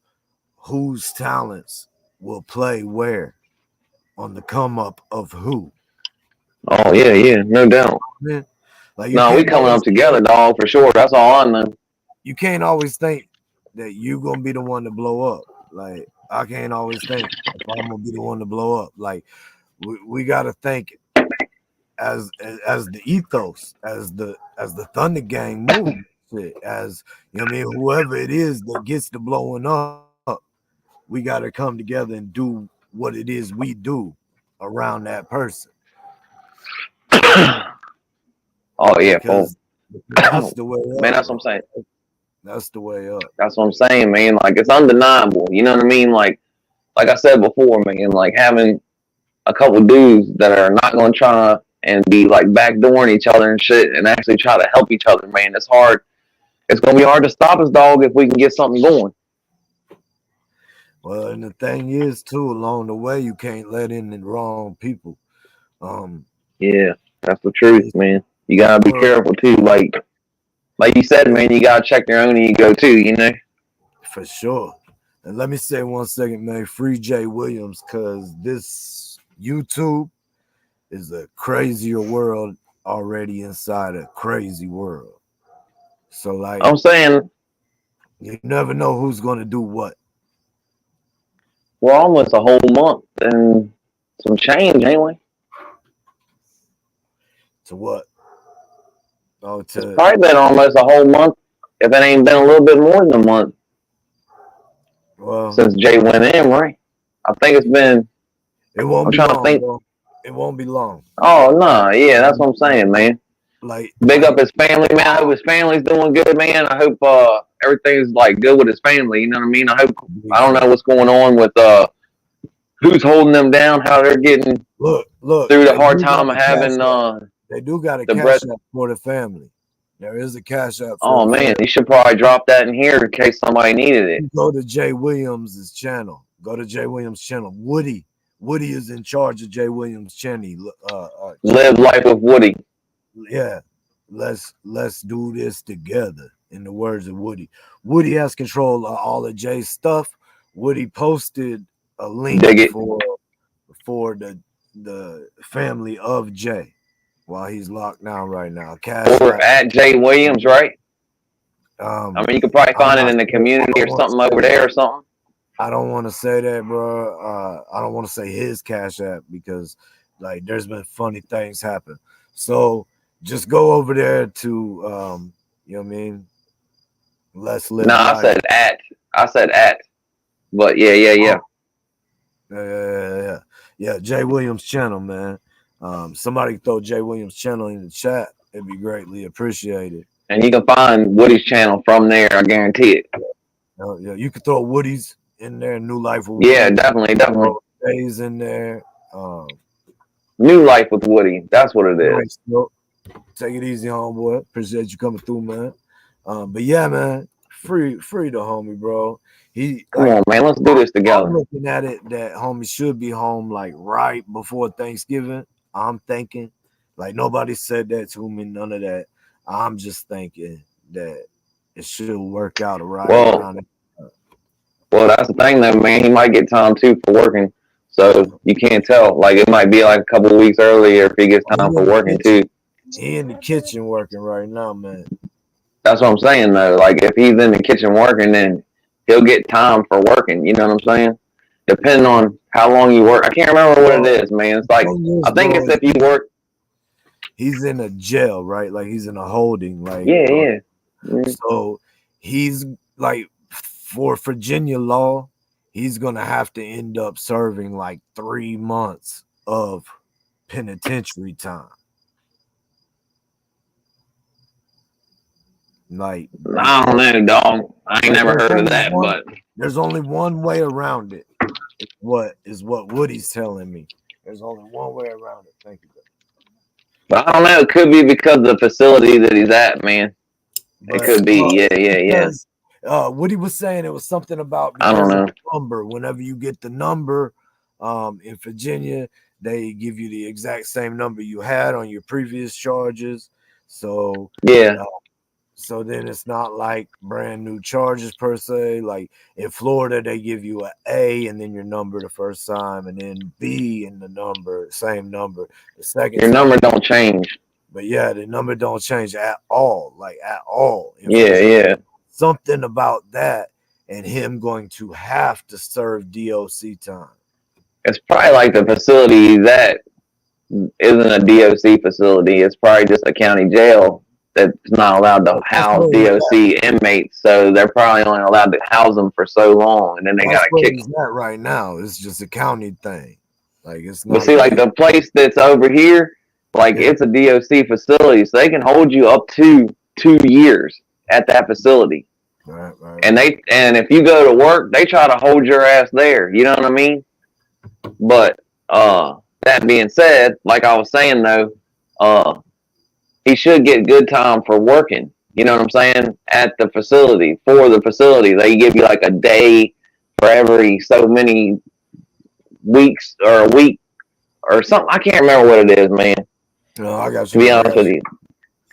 whose talents will play where on the come up of who? Oh yeah, yeah, no doubt. Man, like you No, we can't coming always up together, dog, for sure. That's all I know. you can't always think that you gonna be the one to blow up. Like I can't always think if I'm gonna be the one to blow up. Like we gotta think as the ethos, as the Thunder Gang movement, as you know what I mean, whoever it is that gets the blowing up, we gotta come together and do what it is we do around that person. Oh yeah, Because that's the way man, up, that's what I'm bro. saying. That's the way up. That's what I'm saying, man. Like it's undeniable. You know what I mean? Like I said before, man. Like having a couple dudes that are not going to try and be like backdooring each other and shit, and actually try to help each other, man. It's hard. It's going to be hard to stop us, dog, if we can get something going. Well, and the thing is, too, along the way, you can't let in the wrong people. Um, Yeah, that's the truth, this man. You gotta be world, careful too. Like you said, man. You gotta check your own ego too. You know. for sure. And let me say 1 second, man. Free Jay Williams, because this YouTube is a crazier world already inside a crazy world. So, like, I'm saying you never know who's going to do what. we're almost a whole month and some change, ain't we? To what? Oh, It's to probably been almost a whole month, if it ain't been a little bit more than a month well, since Jay went in, right? I think it's been. it won't I'm be trying to long, think. bro. It won't be long. Oh no, yeah, that's what I'm saying, man. Big up his family, man. I hope his family's doing good, man. I hope everything's like good with his family. You know what I mean? I don't know what's going on with who's holding them down, how they're getting look, through the hard time of having they do got a the cash bread. app for the family. There is a cash app for Oh the man, family. you should probably drop that in here in case somebody needed it. Go to Jay Williams' channel. Go to Jay Williams' channel. Woody is in charge of Jay Williams' channel. Live life with Woody. Yeah, let's do this together. In the words of Woody, Woody has control of all of Jay's stuff. Woody posted a link for the family of Jay while he's locked down right now. Or at Jay Williams, right? I mean, you could probably find it in the community or something over there or something. I don't want to say that, bro. I don't want to say his cash app because like there's been funny things happen. So just go over there to you know what I mean? Let's live. No, I said at. But yeah. Yeah, Jay Williams channel, man. Somebody throw Jay Williams channel in the chat. It'd be greatly appreciated. And you can find Woody's channel from there, I guarantee it. Yeah, you can throw Woody's in there, New Life with Woody. Yeah, definitely. Jay's in there. New Life with Woody. That's what it is. Nice. Take it easy, homeboy. Appreciate you coming through, man. But yeah, man, free the homie, bro. Come on, man. Let's do this together. I'm looking at it that homie should be home like right before Thanksgiving. I'm thinking, like nobody said that to me, none of that. I'm just thinking that it should work out right around it. Well, that's the thing, though, man. He might get time too for working, so you can't tell. Like it might be like a couple of weeks earlier if he gets time for working too. He in the kitchen working right now, man. That's what I'm saying, though. Like if he's in the kitchen working, then he'll get time for working. You know what I'm saying? Depending on how long you work. I can't remember what it is, man. It's like I think it's if you work. He's in a jail, right? Like he's in a holding, like yeah. So he's like for Virginia law, he's gonna have to end up serving like 3 months of penitentiary time. Like I don't know, dog. I ain't never heard of that, but there's only one way around it. What Woody's telling me? There's only one way around it. Thank you. But I don't know. It could be because of the facility that he's at, man. It could be. Yeah. Woody was saying it was something about I don't know. Number. Whenever you get the number, in Virginia, they give you the exact same number you had on your previous charges. So yeah. So then it's not like brand new charges per se. Like in Florida, they give you an A and then your number the first time, and then B and the number, same number. The second your number don't change. But yeah, the number don't change at all. Like at all. Yeah. Something about that and him going to have to serve DOC time. It's probably like the facility that isn't a DOC facility. It's probably just a county jail that's not allowed to house DOC inmates, so they're probably only allowed to house them for so long, and then they gotta kick them. That right now, it's just a county thing. Like it's not. But see, like the place that's over here, like it's a DOC facility, so they can hold you up to 2 years at that facility. Right. And if you go to work, they try to hold your ass there. You know what I mean? But that being said, like I was saying though, he should get good time for working. You know what I'm saying? At the facility, for the facility, they give you like a day for every so many weeks or a week or something. I can't remember what it is, man. No, I got you. To be honest with you.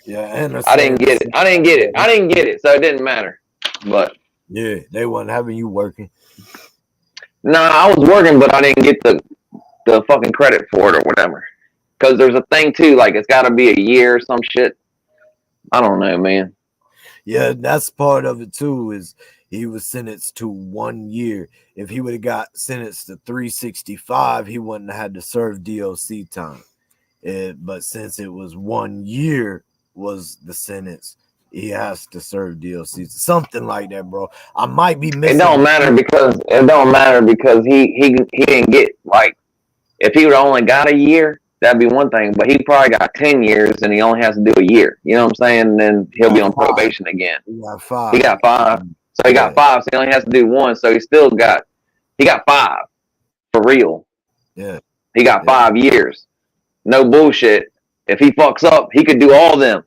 Yeah, and I didn't get it, so it didn't matter. But yeah, they wasn't having you working. No, I was working, but I didn't get the fucking credit for it or whatever. Because there's a thing too, like it's got to be a year or some shit. I don't know, man. Yeah, that's part of it too. Is he was sentenced to 1 year. If he would have got sentenced to 365, he wouldn't have had to serve DOC time. But since it was 1 year was the sentence, he has to serve DOC. Something like that, bro. I might be missing. It don't matter because he didn't get, like, if he would only got a year, that'd be one thing. But he probably got 10 years and he only has to do a year. You know what I'm saying? And then he'll be on probation again. He got 5. He got 5. So he got 5. So he only has to do 1. So he got 5 for real. Yeah. He got 5 years. No bullshit. If he fucks up, he could do all of them.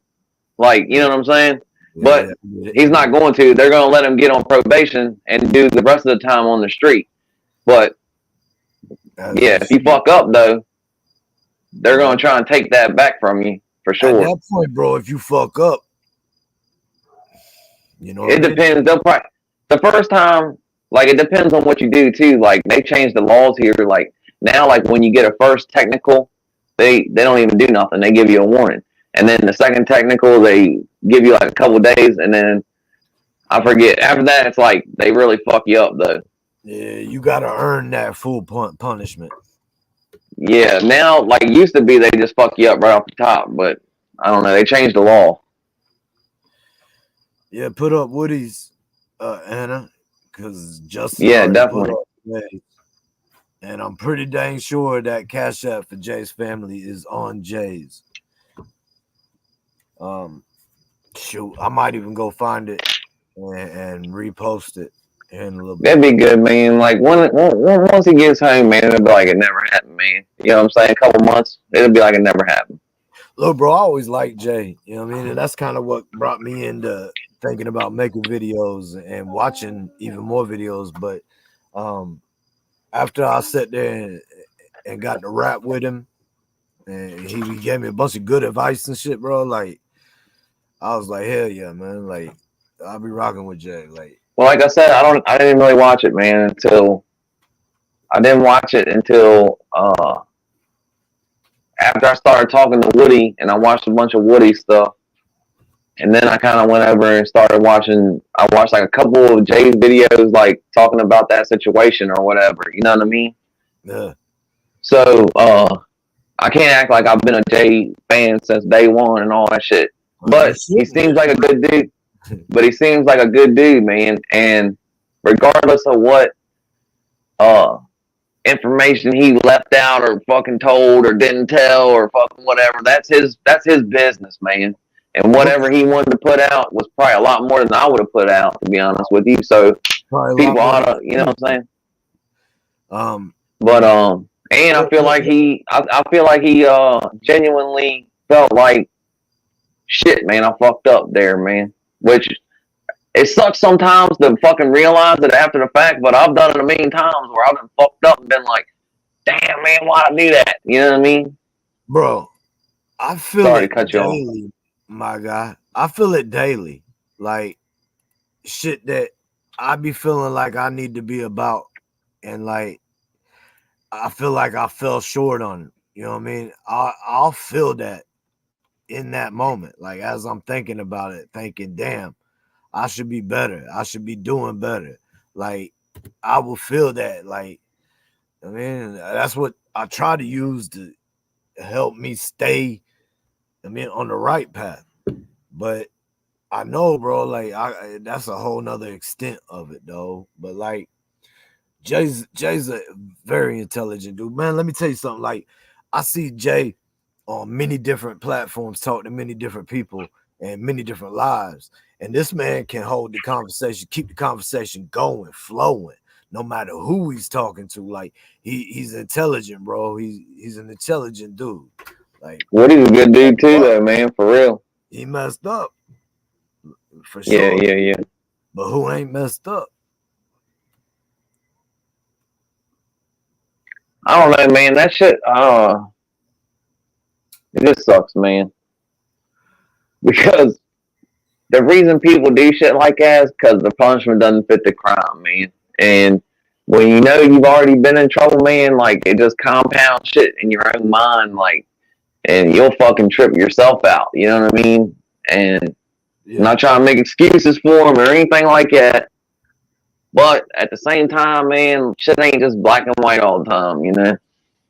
Like, you know what I'm saying? But he's not going to. They're going to let him get on probation and do the rest of the time on the street. But if you fuck up though, they're going to try and take that back from you for sure. At that point, bro, if you fuck up, you know, it depends. They'll probably the first time, like it depends on what you do too. Like they changed the laws here. Like now, like when you get a first technical, they don't even do nothing. They give you a warning, and then the second technical, they give you like a couple days, and then I forget. After that, it's like they really fuck you up though. Yeah, you gotta earn that full punishment. Yeah, now like it used to be, they just fuck you up right off the top, but I don't know. They changed the law. Yeah, put up Woody's, Anna, because Justin. Yeah, definitely. And I'm pretty dang sure that Cash App for Jay's family is on Jay's. Shoot, I might even go find it and repost it in a little bit. That'd be good, man. Like once he gets home, man, it'll be like it never happened, man. You know what I'm saying? A couple months, it'll be like it never happened. Look, bro, I always liked Jay. You know what I mean? And that's kind of what brought me into thinking about making videos and watching even more videos. But after I sat there and got to rap with him, and he gave me a bunch of good advice and shit, bro, like I was like, hell yeah, man. Like I'll be rocking with Jay. Like, well, like I said, I didn't really watch it, man, until after I started talking to Woody, and I watched a bunch of Woody stuff. And then I kind of went over and started watching. I watched like a couple of Jay's videos, like talking about that situation or whatever. You know what I mean? Yeah. So I can't act like I've been a Jay fan since day one and all that shit. But he seems like a good dude. But he seems like a good dude, man. And regardless of what information he left out or fucking told or didn't tell or fucking whatever, that's his business, man. And whatever he wanted to put out was probably a lot more than I would have put out, to be honest with you. So people ought to, you know what I'm saying? But and I feel like he genuinely felt like shit, man. I fucked up there, man. Which it sucks sometimes to fucking realize it after the fact, but I've done it a million times where I've been fucked up and been like, damn, man, why'd I do that? You know what I mean? Bro, I feel it daily, my guy. I feel it daily. Like shit that I be feeling like I need to be about, and like I feel like I fell short on it. You know what I mean? I'll feel that in that moment. Like as I'm thinking about it, thinking, damn, I should be better. I should be doing better. Like I will feel that. Like, I mean, that's what I try to use to help me stay, on the right path. But I know, bro, like that's a whole nother extent of it though. But like Jay's a very intelligent dude, man. Let me tell you something. Like I see Jay on many different platforms, talk to many different people and many different lives. And this man can hold the conversation, keep the conversation going, flowing, no matter who he's talking to. Like he's intelligent, bro. He's an intelligent dude. Like Woody's a good dude too, though, man. For real. He messed up. For sure. Yeah. But who ain't messed up? I don't know, man. That shit, it just sucks, man. Because the reason people do shit like that is because the punishment doesn't fit the crime, man. And when you know you've already been in trouble, man, like it just compounds shit in your own mind, like, and you'll fucking trip yourself out. You know what I mean? And I'm not trying to make excuses for him or anything like that. But at the same time, man, shit ain't just black and white all the time, you know?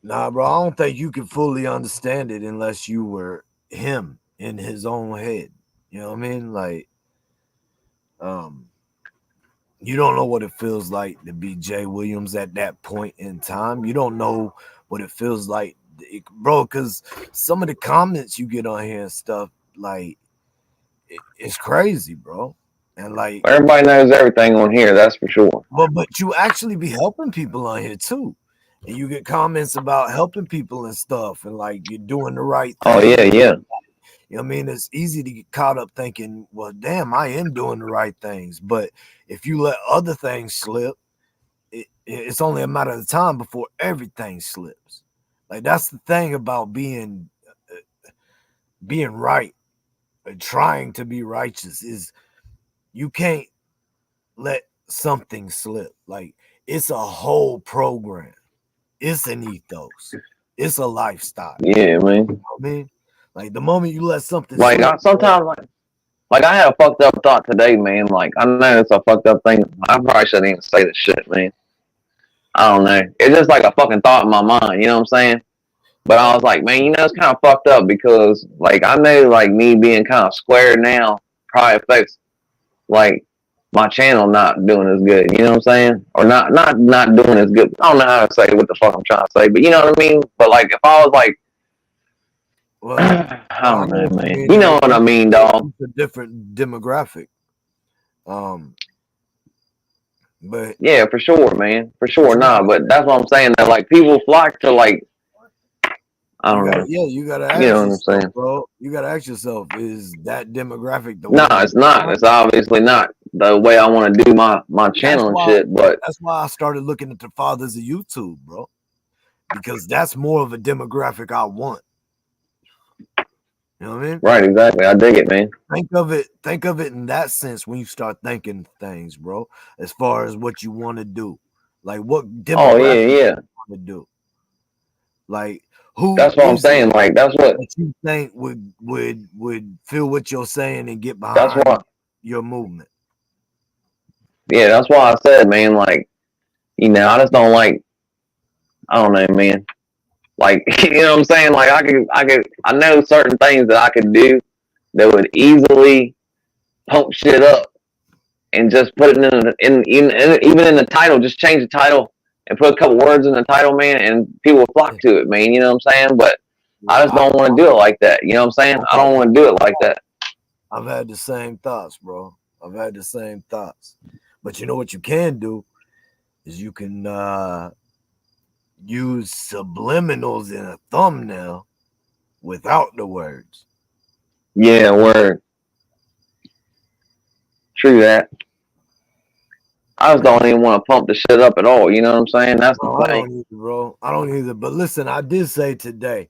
Nah, bro, I don't think you can fully understand it unless you were him in his own head. You know what I mean? Like, you don't know what it feels like to be Jay Williams at that point in time. You don't know what it feels like bro, because some of the comments you get on here and stuff, like, it's crazy, bro. And like, Everybody knows everything on here, that's for sure. but you actually be helping people on here too. And you get comments about helping people and stuff, and like you're doing the right thing. Oh yeah, yeah. You know what I mean? It's easy to get caught up thinking, well, damn, I am doing the right things. But if you let other things slip, it's only a matter of time before everything slips. Like, that's the thing about being right, trying to be righteous, is you can't let something slip. Like, it's a whole program. It's an ethos. It's a lifestyle. Yeah, man. You know what I mean? Like, the moment you let something Like slip, sometimes like I had a fucked up thought today, man. Like I know it's a fucked up thing. I probably shouldn't even say this shit, man. I don't know. It's just like a fucking thought in my mind, you know what I'm saying? But I was like, man, you know, it's kind of fucked up because like I know like me being kind of square now probably affects like my channel not doing as good, you know what I'm saying? Or not doing as good. I don't know how to say what the fuck I'm trying to say, but you know what I mean? But like if I was like well, I don't know, what man. You know what I mean, dog. It's a different demographic. But yeah, for sure, man. For sure, but that's what I'm saying. That like people flock to like I don't know. Yeah, you gotta ask you know what I'm yourself, saying, bro. You gotta ask yourself, is that demographic the No, one? it's not. It's obviously not the way I want to do my channel and shit. But that's why I started looking at the fathers of YouTube, bro. Because that's more of a demographic I want. You know what I mean? Right, exactly. I dig it, man. Think of it in that sense when you start thinking things, bro. As far as what you want to do, like what demographic yeah. you want to do, like who. That's what I'm saying. Like that's what you think would feel what you're saying and get that's behind why. your movement. Yeah, that's why I said, man. Like you know, I just don't like. I don't know, man. Like you know what I'm saying. Like I know certain things that I could do that would easily pump shit up and just put it even in the title, just change the title and put a couple words in the title, man, and people will flock to it, man. You know what I'm saying? But I just don't want to do it like that. You know what I'm saying? I don't want to do it like that. I've had the same thoughts, bro. I've had the same thoughts. But you know what you can do is you can use subliminals in a thumbnail without the words. Yeah, word. True that. I just don't even want to pump the shit up at all. You know what I'm saying? That's the thing. I don't either, bro. I don't either. But listen, I did say today,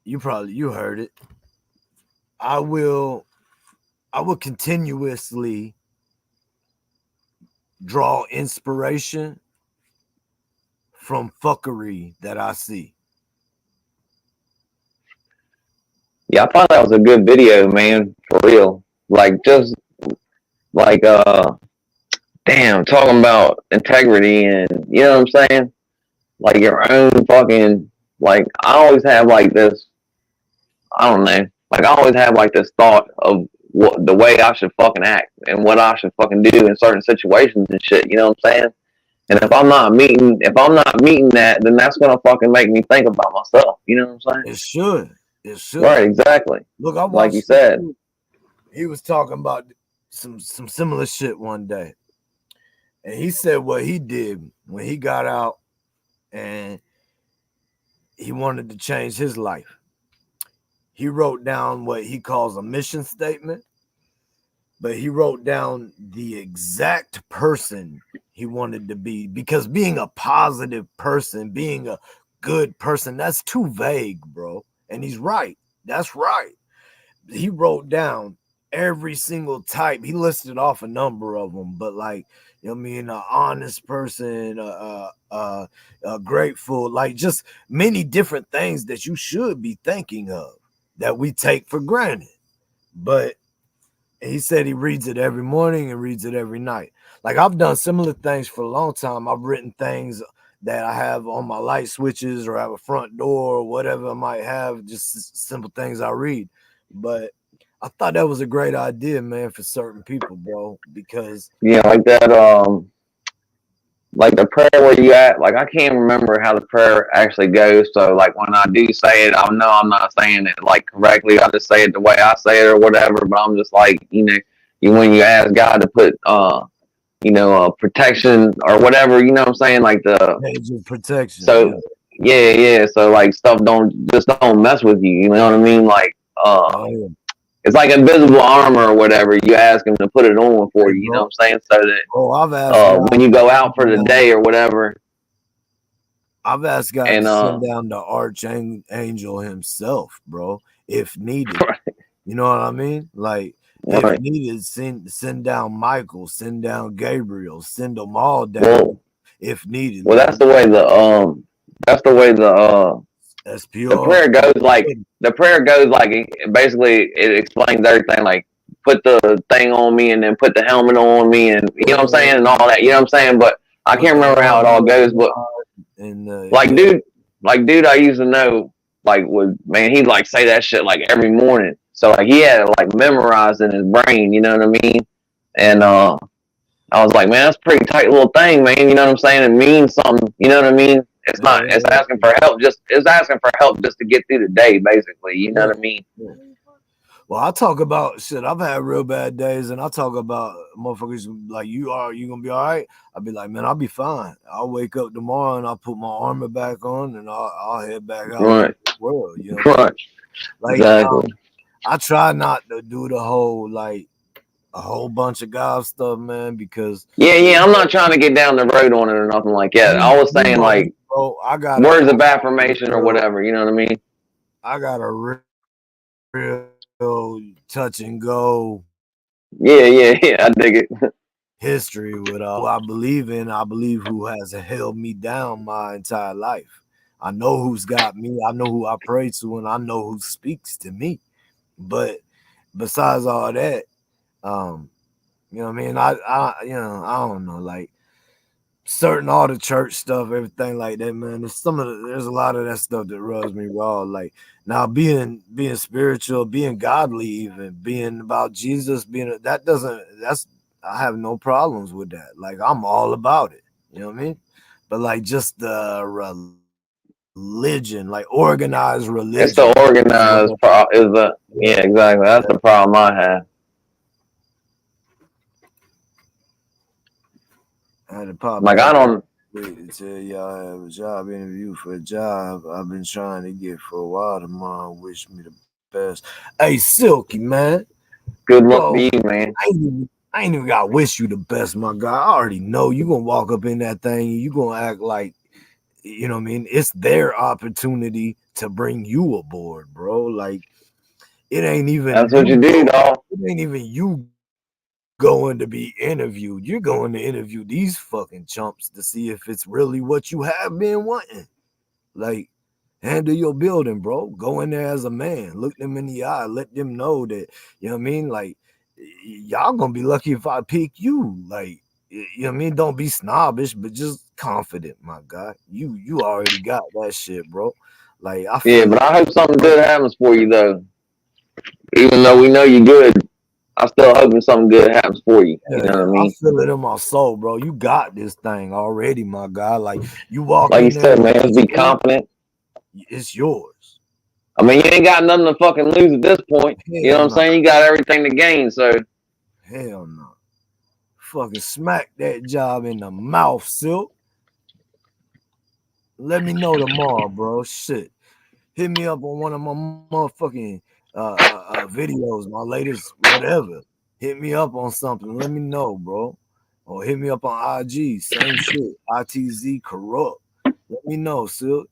you heard it. I will continuously draw inspiration from fuckery that I see. Yeah, I thought that was a good video, man. For real. Like just like damn, talking about integrity and you know what I'm saying? Like your own fucking like I always have like this I don't know. Like I always have like this thought of what the way I should fucking act and what I should fucking do in certain situations and shit, you know what I'm saying? And if I'm not meeting that, then that's gonna fucking make me think about myself, you know what I'm saying? It should. Right, exactly. Look, I watched, like you said. He was talking about some similar shit one day. And he said what he did when he got out and he wanted to change his life. He wrote down what he calls a mission statement, but he wrote down the exact person he wanted to be, because being a positive person, being a good person, that's too vague, bro. And he's right. That's right. He wrote down every single type. He listed off a number of them, but like, you know what I mean, an honest person, grateful, like just many different things that you should be thinking of that we take for granted. But he said he reads it every morning and reads it every night. Like I've done similar things for a long time. I've written things that I have on my light switches or have a front door or whatever I might have, just simple things I read. But I thought that was a great idea, man, for certain people, bro, because yeah, like that like the prayer where you at, like I can't remember how the prayer actually goes. So like when I do say it, I know I'm not saying it like correctly. I just say it the way I say it or whatever. But I'm just like, when you ask God to put protection or whatever, you know what I'm saying? Like Agent protection. so yeah. So like stuff don't mess with you. You know what I mean? Like Oh yeah. it's like invisible armor or whatever. You ask him to put it on for Hey, you. You know bro. what I'm saying? So that I've asked God. when you go out for the day or whatever, I've asked God and to send down the archangel himself, bro, if needed. You know what I mean? Like if right. needed, send down Michael, send down Gabriel, send them all down Well, if needed. well, Like that's the way the SPR. prayer goes. Like the prayer goes like basically it explains everything. Like put the thing on me and then put the helmet on me and you know what I'm saying and all that. You know what I'm saying? But I With can't the remember how it all goes. But and like yeah. dude, I used to know like he'd like say that shit like every morning. So like he had it like memorized in his brain. You know what I mean? And I was like, man, that's a pretty tight little thing, man. You know what I'm saying? It means something. You know what I mean? It's asking for help. It's asking for help just to get through the day, basically. You know what I mean? Yeah. Well, I talk about shit. I've had real bad days, and I talk about motherfuckers like you gonna be all right? I'll be like, man, I'll be fine. I'll wake up tomorrow and I'll put my armor back on and I'll head back out Right. in the world. You know, Right. like Exactly. I try not to do the whole like a whole bunch of God stuff, man, because Yeah. I'm not trying to get down the road on it or nothing like that. I was saying like bro, I got words of affirmation or whatever. You know what I mean? I got a real touch and go Yeah. I dig it. history with who I believe in. I believe who has held me down my entire life. I know who's got me. I know who I pray to, and I know who speaks to me. But besides all that, you know what I mean? I don't know, like certain all the church stuff, everything like that, man. There's a lot of that stuff that rubs me raw. Like now being spiritual, being godly, even being about Jesus, I have no problems with that. Like I'm all about it. You know what I mean? But like just the religion, like organized It's religion the organized yeah, exactly. That's the problem I have. I had to pop Like I back don't. to tell y'all I have a job interview for a job I've been trying to get for a while. Tomorrow, wish me the best. Hey, Silky, man. Good luck to Bro, you, man. I ain't even got to wish you the best, my guy. I already know you going to walk up in that thing and you going to act like, you know what I mean? It's their opportunity to bring you aboard, bro. Like, it ain't even That's what you do, dog. It ain't even you going to be interviewed. You're going to interview these fucking chumps to see if it's really what you have been wanting. Like, handle your building, bro. Go in there as a man. Look them in the eye. Let them know that, you know what I mean? Like, y'all gonna be lucky if I pick you. Like, you know what I mean? Don't be snobbish, but just confident, my guy. You already got that shit, bro. Like, I Yeah, feel but it. I hope something good happens for you, though. Even though we know you're good, I still hoping something good happens for you. You Yeah, know what I I mean? feel it in my soul, bro. You got this thing already, my guy. Like, you walk Like you in there, said, man, just be confident. it's yours. I mean, you ain't got nothing to fucking lose at this point. You know Hell what I'm no. saying? You got everything to gain. So Hell no. Fucking smack that job in the mouth, Silk. Let me know tomorrow, bro. Shit. Hit me up on one of my motherfucking videos, my latest whatever. Hit me up on something. Let me know, bro. Or hit me up on IG. Same shit. ITZ corrupt. Let me know, Silk.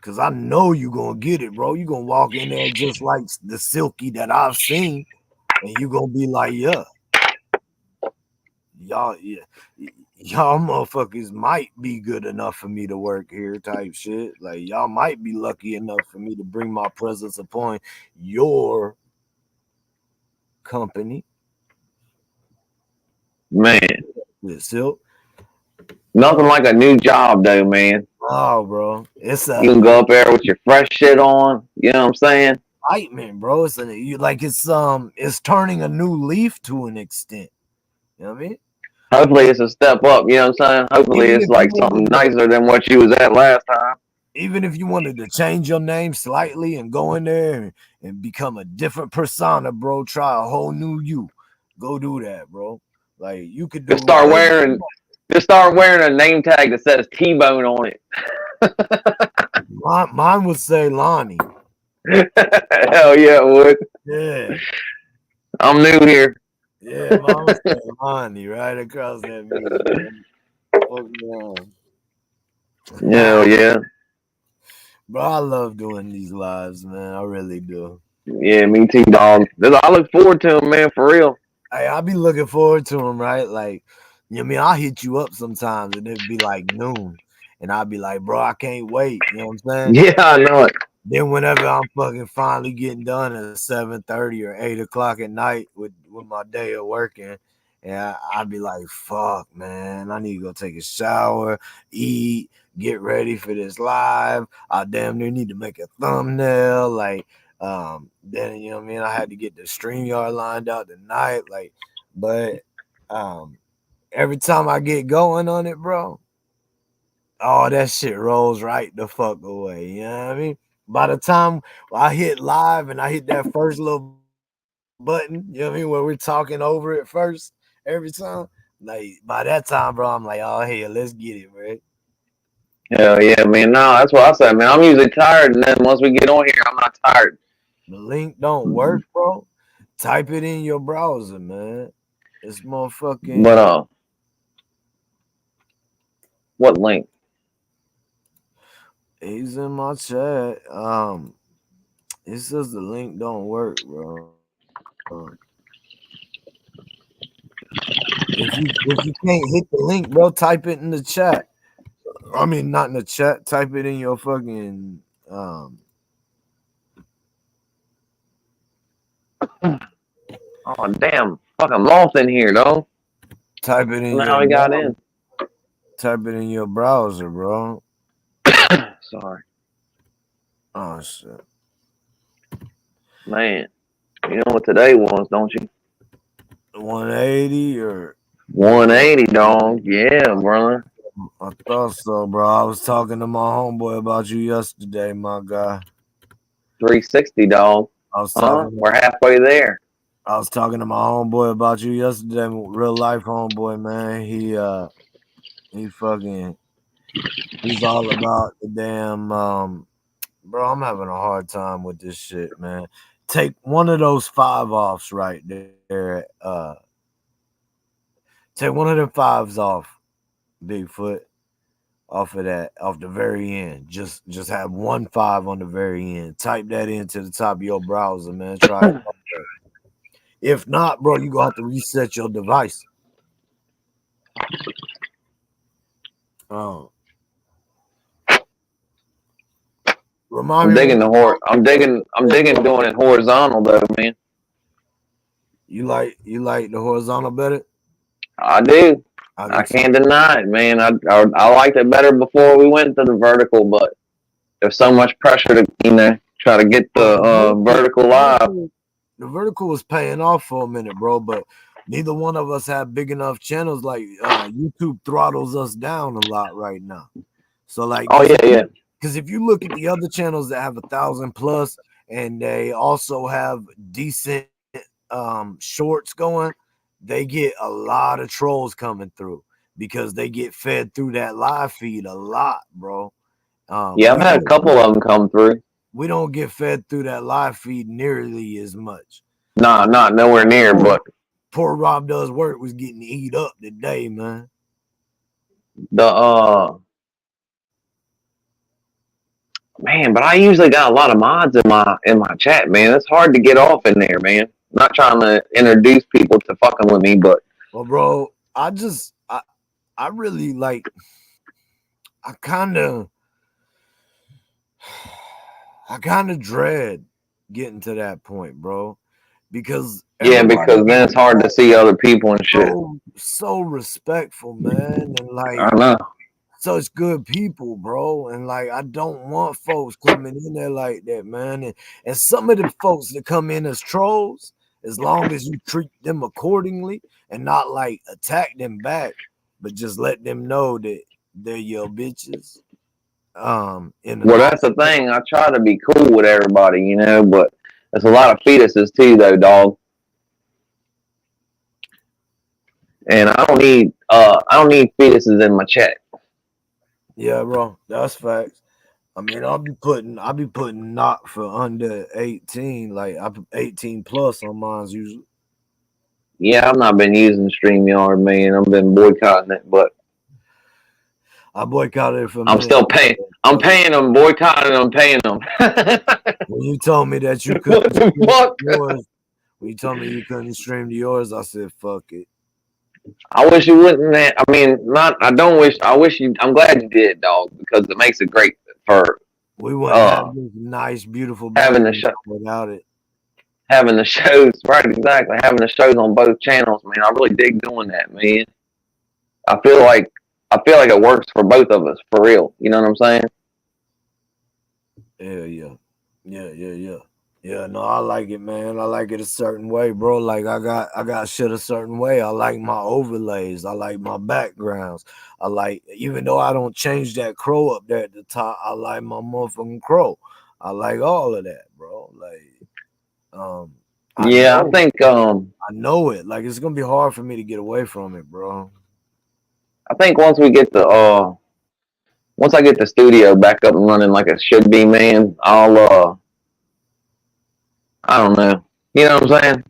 Cause I know you gonna get it, bro. You gonna walk in there just like the Silky that I've seen, and you gonna be like, yeah, yeah, y'all motherfuckers might be good enough for me to work here, type shit. Like y'all might be lucky enough for me to bring my presence upon your company. man, Silk. nothing like a new job, though, man. Oh, bro, it's You a can go up there with your fresh shit on. You know what I'm saying? excitement, bro. It's turning a new leaf to an extent. You know what I mean? Hopefully it's a step up. You know what I'm saying? Hopefully Even it's if you like something wanted to, nicer than what you was at last time. even if you wanted to change your name slightly and go in there and become a different persona, bro, try a whole new you. Go do that, bro. Like you could do Just start whatever you wearing, just start wearing a name tag that says T-Bone on it. want. Mine would say Lonnie. Hell yeah, it would. Yeah. I'm new here. Yeah, mine would say Lonnie right across that bitch, man. Fuck Hell man. yeah. Bro, I love doing these lives, man. I really do. Yeah, me too, dog. I look forward to them, man, for real. Hey, I'll be looking forward to them, right? Like, you know what I mean? I'll hit you up sometimes and it'd be like noon. And I'll be like, bro, I can't wait. You know what I'm saying? Yeah, I know it. Then whenever I'm fucking finally getting done at 7:30 or 8 o'clock at night with my day of working, and I'd be like, fuck, man, I need to go take a shower, eat, get ready for this live. I damn near need to make a thumbnail. Like, then you know what I mean? I had to get the StreamYard lined out tonight. Like, but every time I get going on it, bro, all that shit rolls right the fuck away. You know what I mean? By the time I hit live and I hit that first little button, you know what I mean, where we're talking over it first every time, like by that time, bro, I'm like, oh hell, let's get it, bro. Hell yeah, man. No, that's what I said, man. I'm usually tired, and then once we get on here, I'm not tired. The link don't work, bro. Type it in your browser, man. It's But motherfucking. what link? He's in my chat. It says the link don't work, bro. If you can't hit the link, bro, type it in the chat. I mean, not in the chat. Type it in your fucking. Oh damn, fucking lost in here, though. Type it in Now your we got browser. in. Type it in your browser, bro. Sorry, Oh shit. man. You know what today was, don't you? 180 or 180, dog. Yeah, brother. I thought so, bro. I was talking to my homeboy about you yesterday, my guy. 360, dog. I was Huh? talking. We're halfway there. I was talking to my homeboy about you yesterday. Real life homeboy, man. He fucking. He's all about the damn. Bro, I'm having a hard time with this shit, man. Take one of those 5 offs right there. Take one of them fives off, Bigfoot. Off of that, off the very end. Just have 1 5 on the very end. Type that into the top of your browser, man. Try it. If not, bro, you gonna have to reset your device. Oh. Remind I'm me digging what the hor. I'm digging doing it horizontal though, man. you like the horizontal better? I do. I do I too. can't deny it, man. I liked it better before we went to the vertical, but there's so much pressure to try to get Bro, the vertical live. The vertical was paying off for a minute, bro, but neither one of us have big enough channels. Like YouTube throttles us down a lot right now. So like, Oh yeah, yeah. because if you look at the other channels that have 1,000 plus and they also have decent shorts going, they get a lot of trolls coming through because they get fed through that live feed a lot, bro. Yeah, I've had a couple of them come through. We don't get fed through that live feed nearly as much. Nah, not nowhere near, but poor Rob Does Work was getting eat up today, man. the man, but I usually got a lot of mods in my chat, man. It's hard to get off in there, man. I'm not trying to introduce people to fucking with me, but well, bro, I really like. I kind of dread getting to that point, bro, because yeah, because then it's hard to see other people and shit. So respectful, man, and like I know. Such good people, bro. And like I don't want folks coming in there like that, man. And some of the folks that come in as trolls, as long as you treat them accordingly and not like attack them back, but just let them know that they're your bitches. In a Well, nice that's the way. thing. I try to be cool with everybody, you know, but there's a lot of fetuses too, though, dog. And I don't need fetuses in my chat. Yeah, bro, that's facts. I mean, I'll be putting not for under 18, like I put 18 plus on mine's usually. Yeah, I've not been using StreamYard, man. I've been boycotting it, but I boycotted it for a I'm minute. still paying. I'm paying them, boycotting them, paying them. When you told me that you What couldn't the stream fuck? yours, when you told me you couldn't stream to yours, I said, fuck it. I wish you wouldn't. I mean, not. I don't wish. I wish you. I'm glad you did, dog, because it makes it great for We wouldn't have uh this nice, beautiful having the background show, without it. having the shows. Right, exactly. Having the shows on both channels, man. I really dig doing that, man. I feel like it works for both of us, for real. You know what I'm saying? Yeah. Yeah, no, I like it, man. I like it a certain way, bro. Like I got shit a certain way. I like my overlays. I like my backgrounds. I like, even though I don't change that crow up there at the top, I like my motherfucking crow. I like all of that, bro. Like, I Yeah, I know think I know it. Like it's gonna be hard for me to get away from it, bro. once we get the once I get the studio back up and running like it should be, man, I'll I don't know. You know what I'm saying?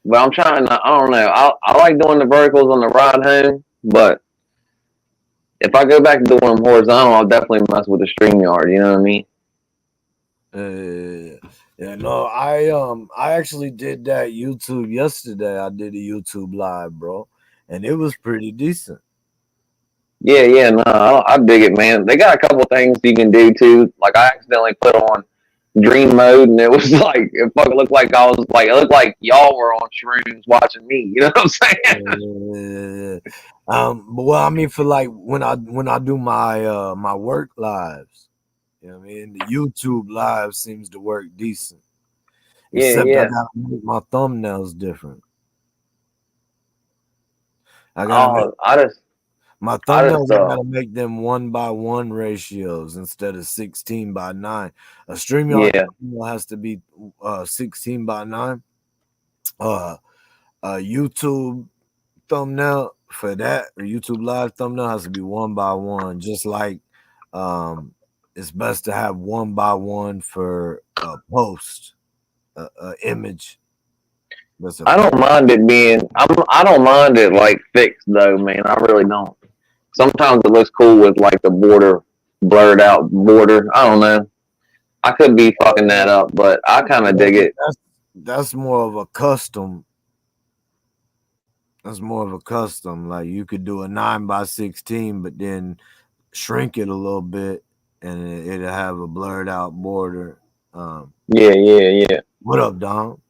But I'm trying to, I don't know. I like doing the verticals on the ride home, but if I go back to doing them horizontal, I'll definitely mess with the StreamYard, you know what I mean? Yeah, no, I actually did that YouTube yesterday. I did a YouTube live, bro, and it was pretty decent. Yeah, no, I dig it, man. They got a couple things you can do too. Like I accidentally put on dream mode, and it was like it fucking looked like I was like it looked like y'all were on shrooms watching me. You know what I'm saying? But well, I mean, for like when I do my my work lives, you know what I mean, the YouTube live seems to work decent. Except I Yeah. gotta make my thumbnails different. I gotta make my I just thumbnails. I gotta make them 1:1 ratios instead of 16:9. A StreamYard yeah. thumbnail has to be 16:9. A YouTube thumbnail for that, or YouTube live thumbnail has to be 1:1. Just like it's best to have 1:1 for a post, a image. I don't mind it being. I don't mind it like fixed though, man. I really don't. Sometimes it looks cool with like the border blurred out border. I don't know. I could be fucking that up, but I kind of dig it. That's more of a custom. That's more of a custom. Like you could do a 9:16, but then shrink it a little bit, and it'll have a blurred out border. Yeah. What up, Dom?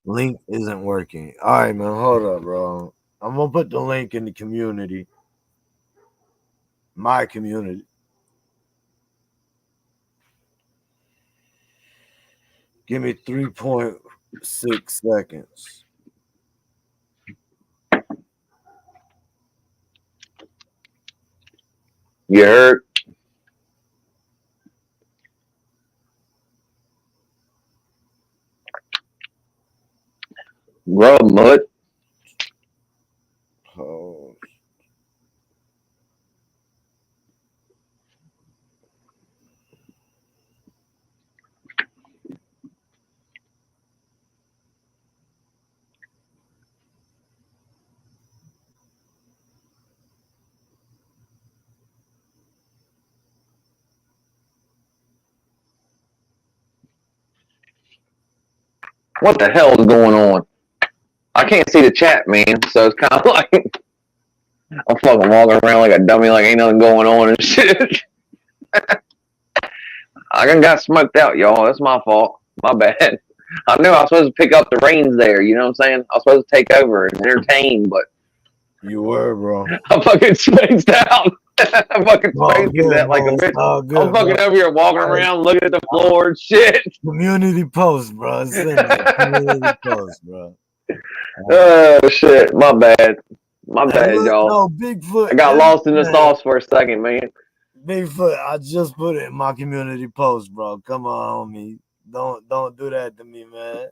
Link isn't working. All right, man. Hold up, bro. I'm gonna put the link in the community. My community. Give me 3.6 seconds. You heard? Grub mud. Oh. What the hell is going on? I can't see the chat, man. So it's kind of like I'm fucking walking around like a dummy, like ain't nothing going on and shit. I done got smoked out, y'all. That's my fault. My bad. I knew I was supposed to pick up the reins there. You know what I'm saying? I was supposed to take over and entertain, but You were, bro. I fucking spaced out. fucking All space good, cadet like a man. bitch. All I'm good, fucking bro. over here walking around looking at the floor and shit. Community post, bro. Send that community post, bro. Oh shit, my bad. My Hey, bad, look, y'all. no, I Bigfoot. got Hey, lost in the man, sauce for a second, man. Bigfoot. I just put it in my community post, bro. Come on, homie. Don't do that to me, man.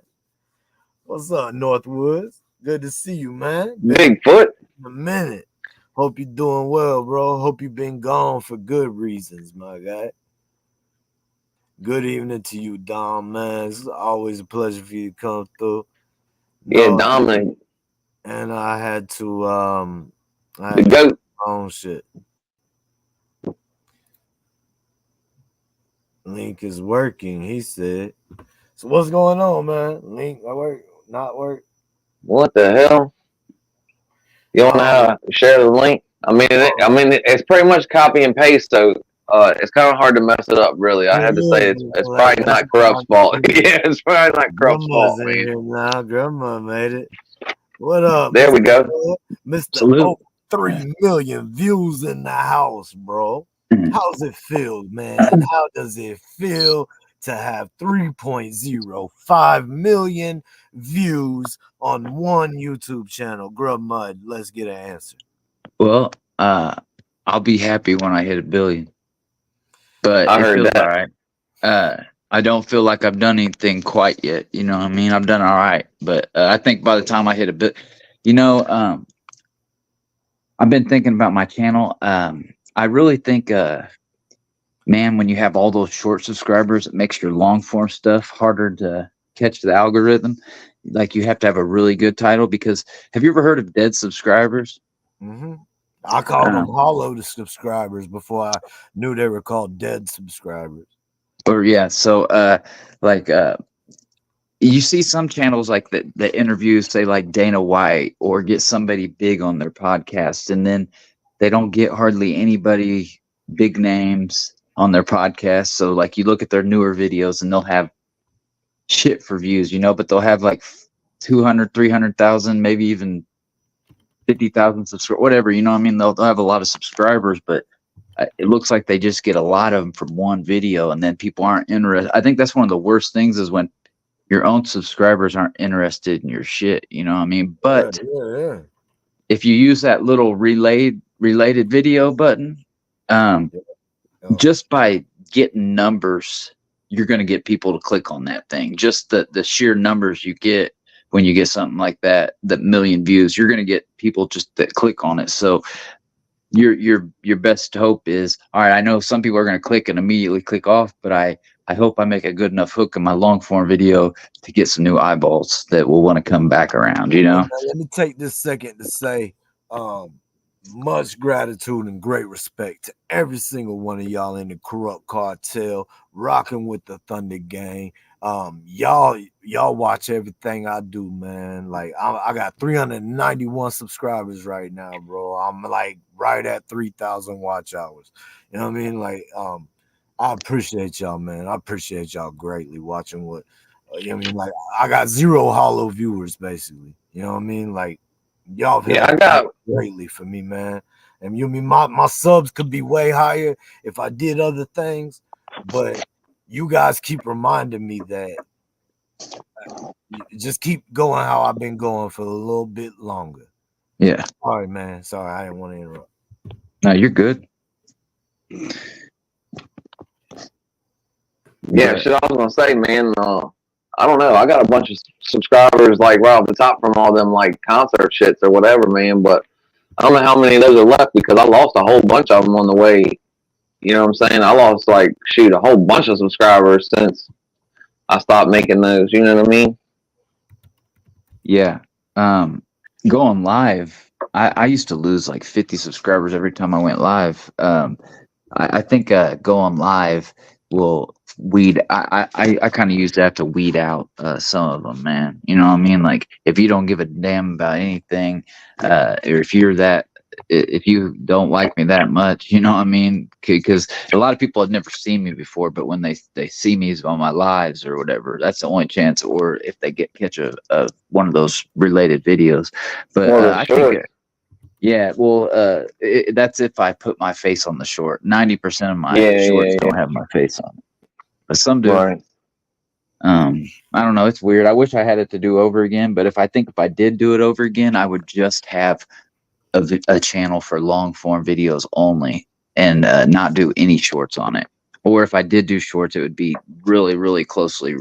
What's up, Northwoods? Good to see you, man. Been Bigfoot. a minute. Hope you're doing well, bro. Hope you've been gone for good reasons, my guy. Good evening to you, Dom, man. It's always a pleasure for you to come through. Yeah, No, Dominic. and I had to The goat. my own shit. Link is working, he said. So what's going on, man? Link, I work, not work. What the hell? You don't know how to share the link? It's pretty much copy and paste, so it's kind of hard to mess it up. Really, I It have to say is, it's like, probably not Corrupt's fault. Yeah, it's probably not Corrupt's fault, Grandma's in man. here now. Grandma made it. What up, There we go. Mr. Salute. 3 million views in the house, bro. How's it feel, man? How does it feel to have 3.05 million views on one YouTube channel? Grub Mud, let's get an answer. Well, I'll be happy when I hit 1 billion. But I it heard feels that. all right. I don't feel like I've done anything quite yet. You know what I mean? I've done all right. But I think by the time I hit 1 billion, I've been thinking about my channel. I really think, man, when you have all those short subscribers, it makes your long form stuff harder to catch the algorithm. Like you have to have a really good title because have you ever heard of dead subscribers? Mm-hmm. I called them hollow to subscribers before I knew they were called dead subscribers. Or yeah, so you see some channels like that interviews say like Dana White or get somebody big on their podcast, and then they don't get hardly anybody big names on their podcast. So like you look at their newer videos and they'll have shit for views, but they'll have like 200, 300,000, maybe even 50,000 subscribers, whatever, you know what I mean? They'll have a lot of subscribers, but it looks like they just get a lot of them from one video and then people aren't interested. I think that's one of the worst things is when your own subscribers aren't interested in your shit, you know what I mean? But yeah. if you use that little related video button, just by getting numbers, you're going to get people to click on that thing. Just the sheer numbers you get when you get something like that, the million views, you're going to get people just that click on it. So your best hope is, all right, I know some people are going to click and immediately click off, but I hope I make a good enough hook in my long form video to get some new eyeballs that will want to come back around, Let me take this second to say much gratitude and great respect to every single one of y'all in the Corrupt Cartel, rocking with the Thunder Gang. Y'all watch everything I do, man. Like I got 391 subscribers right now, bro. I'm like right at 3,000 watch hours. You know what I mean? Like I appreciate y'all, man. I appreciate y'all greatly watching what you know what I mean. Like I got 0 hollow viewers, basically. You know what I mean? Like y'all have greatly for me, man. And you mean my subs could be way higher if I did other things, but you guys keep reminding me that just keep going how I've been going for a little bit longer. Yeah. Sorry, man. Sorry, I didn't want to interrupt. No, you're good. Yeah, shit. I was gonna say, man. I don't know. I got a bunch of subscribers like right off the top from all them like concert shits or whatever, man. But I don't know how many of those are left because I lost a whole bunch of them on the way. You know what I'm saying? I lost like a whole bunch of subscribers since I stopped making those. You know what I mean? Yeah. Going live, I used to lose like 50 subscribers every time I went live. I think going live will weed. I kind of use that to weed out some of them, man. You know what I mean? Like if you don't give a damn about anything, or if you don't like me that much, you know what I mean? Because a lot of people have never seen me before, but when they see me on my lives or whatever, that's the only chance. Or if they catch a one of those related videos. But I think Yeah, well, that's if I put my face on the short. 90% of my Yeah, shorts yeah, don't have my face on it, but some yeah. do. Right. I don't know. It's weird. I wish I had it to do over again, but if I did do it over again, I would just have a channel for long form videos only and not do any shorts on it. Or if I did do shorts, it would be really, really closely,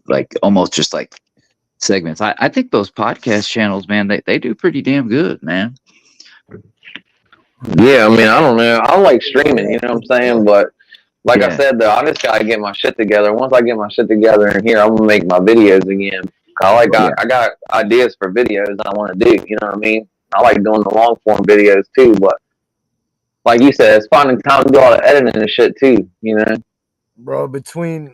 like almost just like segments. I think those podcast channels, man, they do pretty damn good, man. Yeah, I mean, I don't know. I like streaming, you know what I'm saying? But like I Yeah. said, though, I just gotta get my shit together. Once I get my shit together in here, I'm gonna make my videos again. Yeah. I got ideas for videos I want to do. You know what I mean? I like doing the long form videos too, but like you said, it's finding time to do all the editing and shit too. You know? Bro, between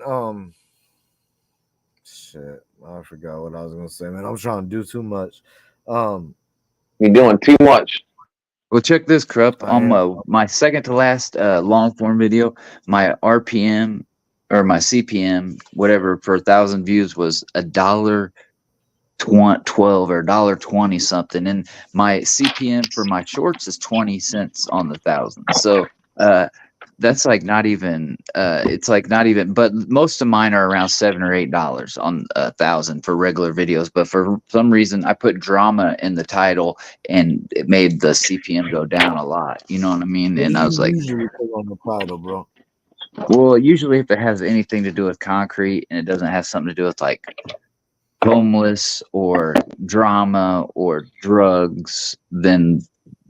shit, I forgot what I was gonna say, man. I'm trying to do too much. Um, You're doing too much. Well, check this, Krupp. I On am. my second to last long form video, my RPM or my CPM, whatever, per 1,000 views was $1.12 or $1.20 something, and my CPM for my shorts is 20 cents on the 1,000. So that's like not even. It's like not even. But most of mine are around $7 or $8 on 1,000 for regular videos. But for some reason, I put drama in the title, and it made the CPM go down a lot. You know what I mean? What do And I was you like, usually put on the title, bro? well, usually if it has anything to do with concrete and it doesn't have something to do with like homeless or drama or drugs, then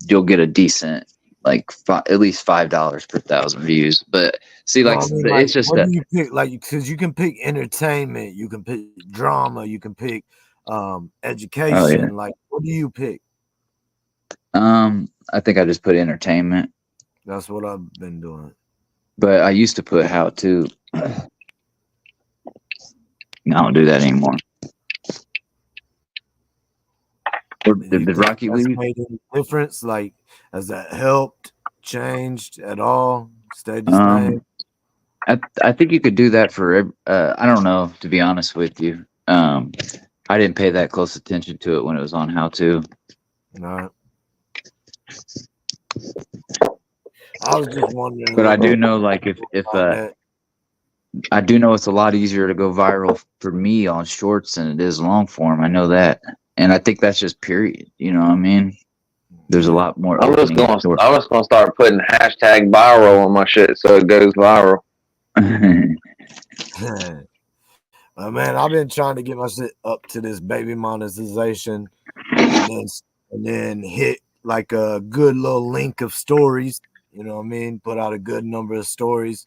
you'll get a decent like at least $5 per 1,000 views. But see, No, like I mean, like, it's just what that. do you pick? Like, because you can pick entertainment, you can pick drama, you can pick Oh yeah. education. Like, what do you pick? I think I just put entertainment, That's what I've been doing. but I used to put how to. I don't do that anymore. Or Do you did think Rocky that's leave? made any difference? Like, has that helped, changed at all? Stayed the Um, same? I think you could do that for. I don't know, to be honest with you. I didn't pay that close attention to it when it was on how to. No. I was just wondering But I what do know, like if about that. I do know it's a lot easier to go viral for me on shorts than it is long form. I know that, and I think that's just period. You know what I mean? There's a Yeah. lot more opening in short. I'm just gonna start putting hashtag viral on my shit so it goes viral. Man, I've been trying to get my shit up to this baby monetization, and then hit like a good little link of stories. You know what I mean? Put out a good number of stories,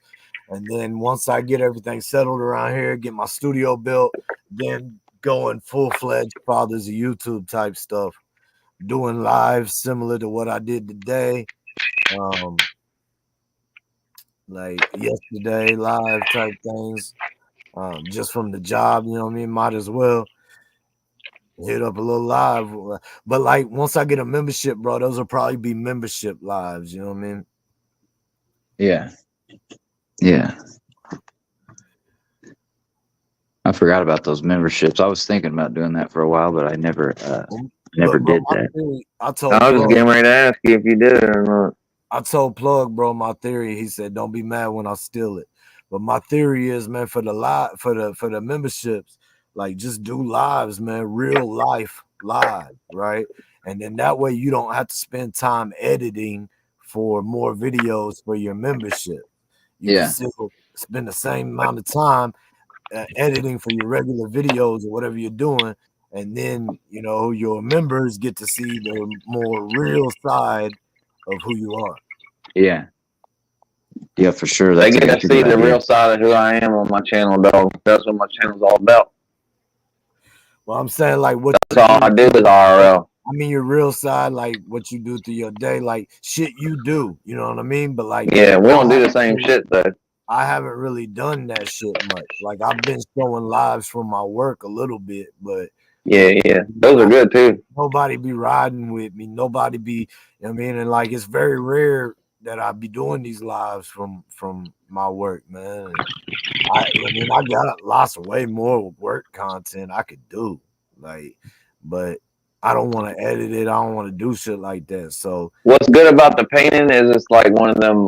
and then once I get everything settled around here, get my studio built, then going full-fledged fathers of YouTube type stuff, doing live similar to what I did today. Like yesterday, live type things. Just from the job, you know what I mean? Might as well hit up a little live. But like once I get a membership, bro, those will probably be membership lives, you know what I mean? Yeah, yeah. I forgot about those memberships. I was thinking about doing that for a while, but I never Look, bro, did that. I I told was just Plug, getting ready to ask you if you did it or not. I told Plug, bro, my theory. He said, "Don't be mad when I steal it." But my theory is, man, for the memberships, like just do lives, man, real life live, right? And then that way you don't have to spend time editing for more videos for your membership. You can Yeah, still spend the same amount of time editing for your regular videos or whatever you're doing, and then your members get to see the more real side of who you are. yeah, yeah, for sure. They get That's to a see good the idea. real side of who I am on my channel, dog. That's what my channel's all about. Well, I'm saying like what That's you all I do. do is RL. I mean your real side, like what you do through your day, like shit you do. You know what I mean? But like Yeah, we don't I do the haven't same really, shit though. I haven't really done that shit much. Like I've been showing lives from my work a little bit, but Yeah, yeah. Those are good too. nobody be riding with me. Nobody be, you know what I mean? And like it's very rare that I be doing these lives from my work, man. And I mean I got lots of way more work content I could do. Like, but I don't want to edit it. I don't want to do shit like that. So What's good about the painting is it's like one of them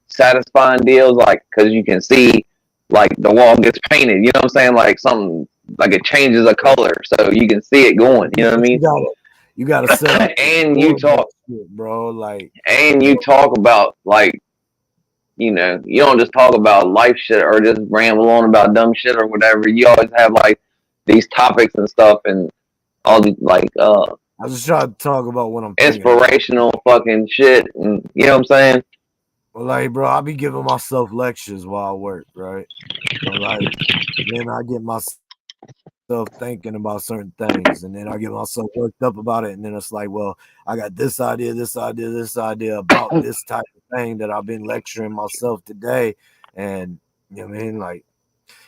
satisfying deals, like because you can see like the wall gets painted. You know what I'm saying? Like something like it changes a color, so you can see it going. You know what I mean? you gotta set up and you talk, shit, bro. Like, and you talk about like you know you don't just talk about life shit or just ramble on about dumb shit or whatever. You always have like these topics and stuff and all these like I just try to talk about what I'm thinking. inspirational fucking shit, and you know what I'm saying? Well, like, bro, I be giving myself lectures while I work, right? So, like, then I get myself thinking about certain things, and then I get myself worked up about it, and then it's like, well, I got this idea about this type of thing that I've been lecturing myself today, and you know what I mean? Like,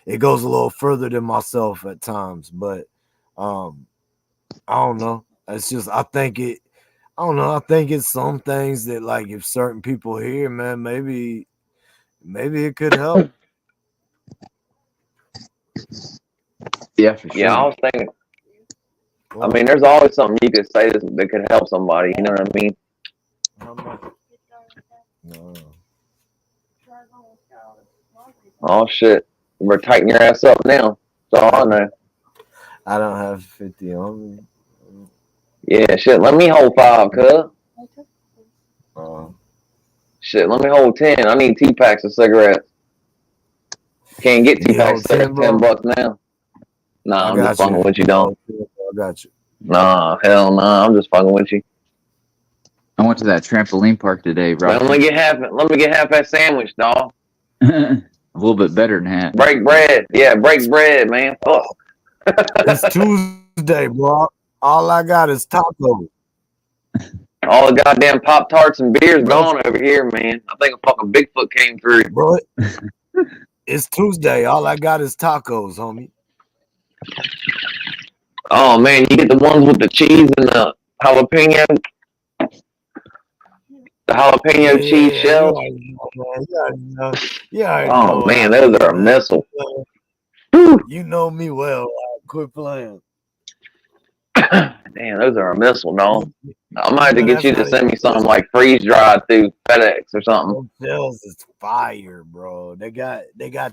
it goes a little further than myself at times, but I don't know. It's just I don't know. I think it's some things that like if certain people hear, man, maybe it could help. Yeah, for sure. Yeah, I was thinking. I mean, there's always something you could say that could help somebody. You know what I mean? No. Oh shit, we're tightening your ass up now. That's all I know. I don't have 50 on me. Yeah, shit. Let me hold 5, cuz. Shit, let me hold 10. I need T-packs of cigarettes. Can't get T-packs of $10 now. Nah, I'm just fucking with you, dog. I got you. Nah, hell nah. I'm just fucking with you. I went to that trampoline park today, bro. Let me get half that sandwich, dog. A little bit better than half. Break bread. Yeah, break bread, man. Fuck. It's Tuesday, bro. All I got is tacos. All the goddamn Pop-Tarts and beers gone over here, man. I think a fucking Bigfoot came through. Bro, it's Tuesday. All I got is tacos, homie. Oh, man. You get the ones with the cheese and the jalapeno. The jalapeno cheese shells. Oh, man. Those are a missile. You know me well. Quit playing. Damn, those are a missile, no. I might have to get you to send me something like freeze dried through FedEx or something. Those shells is fire, bro. They got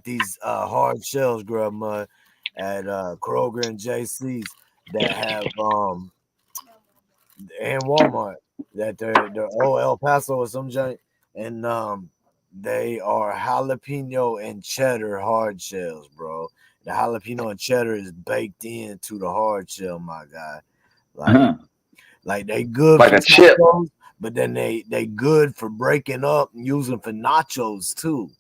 these hard shells, Grub Mud, at Kroger and JC's that have and Walmart that they're El Paso or some joint, and they are jalapeno and cheddar hard shells, bro. The jalapeno and cheddar is baked into the hard shell, my guy. Like they good like for a chip, tacos, but then they good for breaking up and using for nachos too.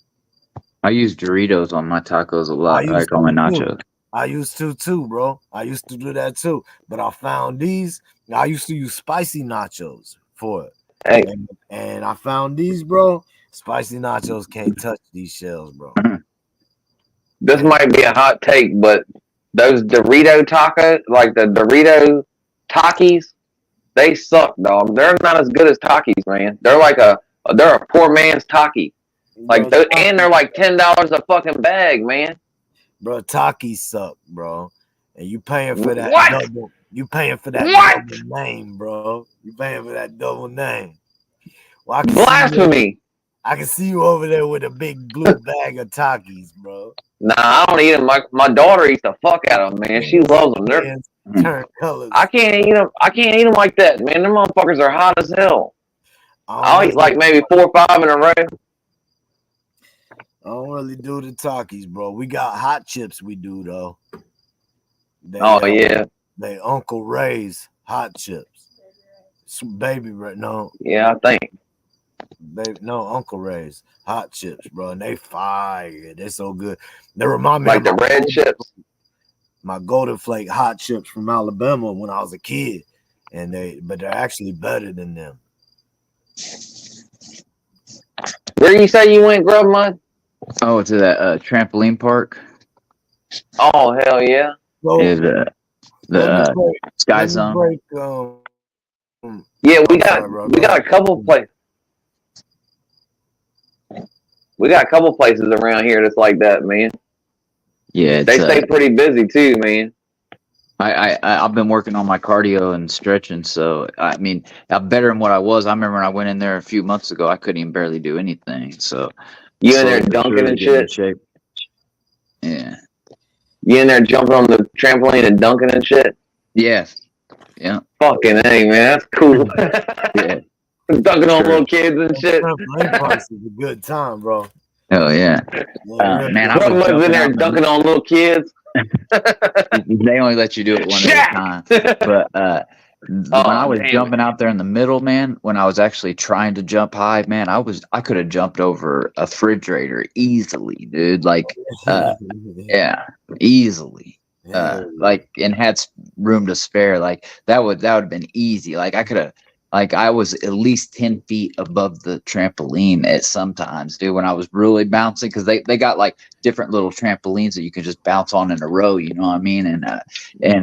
I use Doritos on my tacos a lot, like on my nachos. I used to too, bro. I used to do that too. But I found these. I used to use spicy nachos for it. Hey. And I found these, bro. Spicy nachos can't touch these shells, bro. This might be a hot take, but those Dorito tacos, like the Dorito Takis, they suck, dog. They're not as good as Takis, man. They're like they're a poor man's Taki. Like those, and they're like $10 a fucking bag, man. Bro, Takis suck, bro. And you paying for that double. You paying for that double name, bro. You paying for that double name. Well, Blasphemy. I can see you over there with a big blue bag of Takis, bro. Nah, I don't eat them. My daughter eats the fuck out of them, man. She loves them. They're turn colors. I can't eat them. I can't eat them like that, man. Them motherfuckers are hot as hell. I'll eat like maybe 4 or 5 in a row. I don't really do the Takis, bro. We got hot chips. We do though. Yeah. They Uncle Ray's hot chips. Baby Ray, no. Yeah, I think. Baby, no, Uncle Ray's hot chips, bro. And they fire. They're so good. They remind me like the red chips. My Golden Flake hot chips from Alabama when I was a kid. But they're actually better than them. Where you say you went, Grub Mud? Oh, to that trampoline park. Oh, hell yeah. So, the Sky Zone. Yeah, we got a couple places. We got a couple places around here that's like that, man. Yeah, they stay pretty busy too, man. I've been working on my cardio and stretching, so I mean, I'm better than what I was. I remember when I went in there a few months ago, I couldn't even barely do anything. So You in there slowly but dunking surely and getting in shit? shape. Yeah, You in there jumping on the trampoline and dunking and shit? yeah, yeah, Fucking hey, man, that's cool. yeah. Dunking on Sure. little kids and shit. Trampoline parks is a good time, bro. Oh yeah, Yeah, man. I Grub was Mud's in jumping there out in dunking on little kids. they only let you do it one at a time. Shaq! But when I Oh, was damn it. jumping out there in the middle, man, when I was actually trying to jump high, man, I could have jumped over a refrigerator easily, dude. Like, yeah, easily. yeah. Like, and had room to spare. Like that would have been easy. Like I could have. Like I was at least 10 feet above the trampoline at sometimes, dude, when I was really bouncing, because they got like different little trampolines that you can just bounce on in a row, you know what I mean? And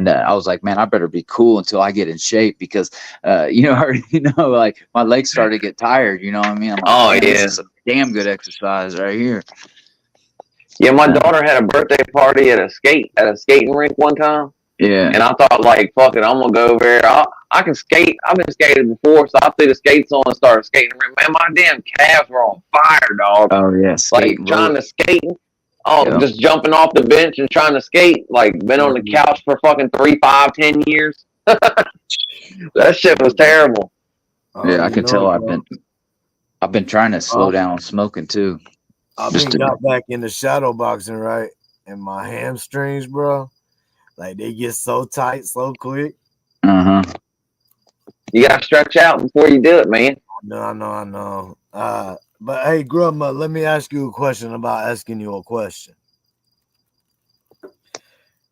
I was like, man, I better be cool until I get in shape, because I already know, like my legs started to get tired, you know what I mean? I'm like, Oh, damn, yeah. this is a damn good exercise right here. Yeah, my daughter had a birthday party at a skating rink one time. Yeah. And I thought, like, fuck it, I'm gonna go over there. I can skate. I've been skating before, so I threw the skates on and started skating. Man, my damn calves were on fire, dog. Oh yeah, Like skate trying rope. to skate. Oh, Yeah. just jumping off the bench and trying to skate. Like been on the couch for fucking 3, 5, 10 years. That shit was terrible. Yeah, I can tell. Bro, I've been trying to slow down on smoking too. I've been got back into shadow boxing, right? And my hamstrings, bro, like they get so tight so quick. Uh-huh. You gotta stretch out before you do it, man. I know. But hey, Grandma, let me ask you a question about asking you a question.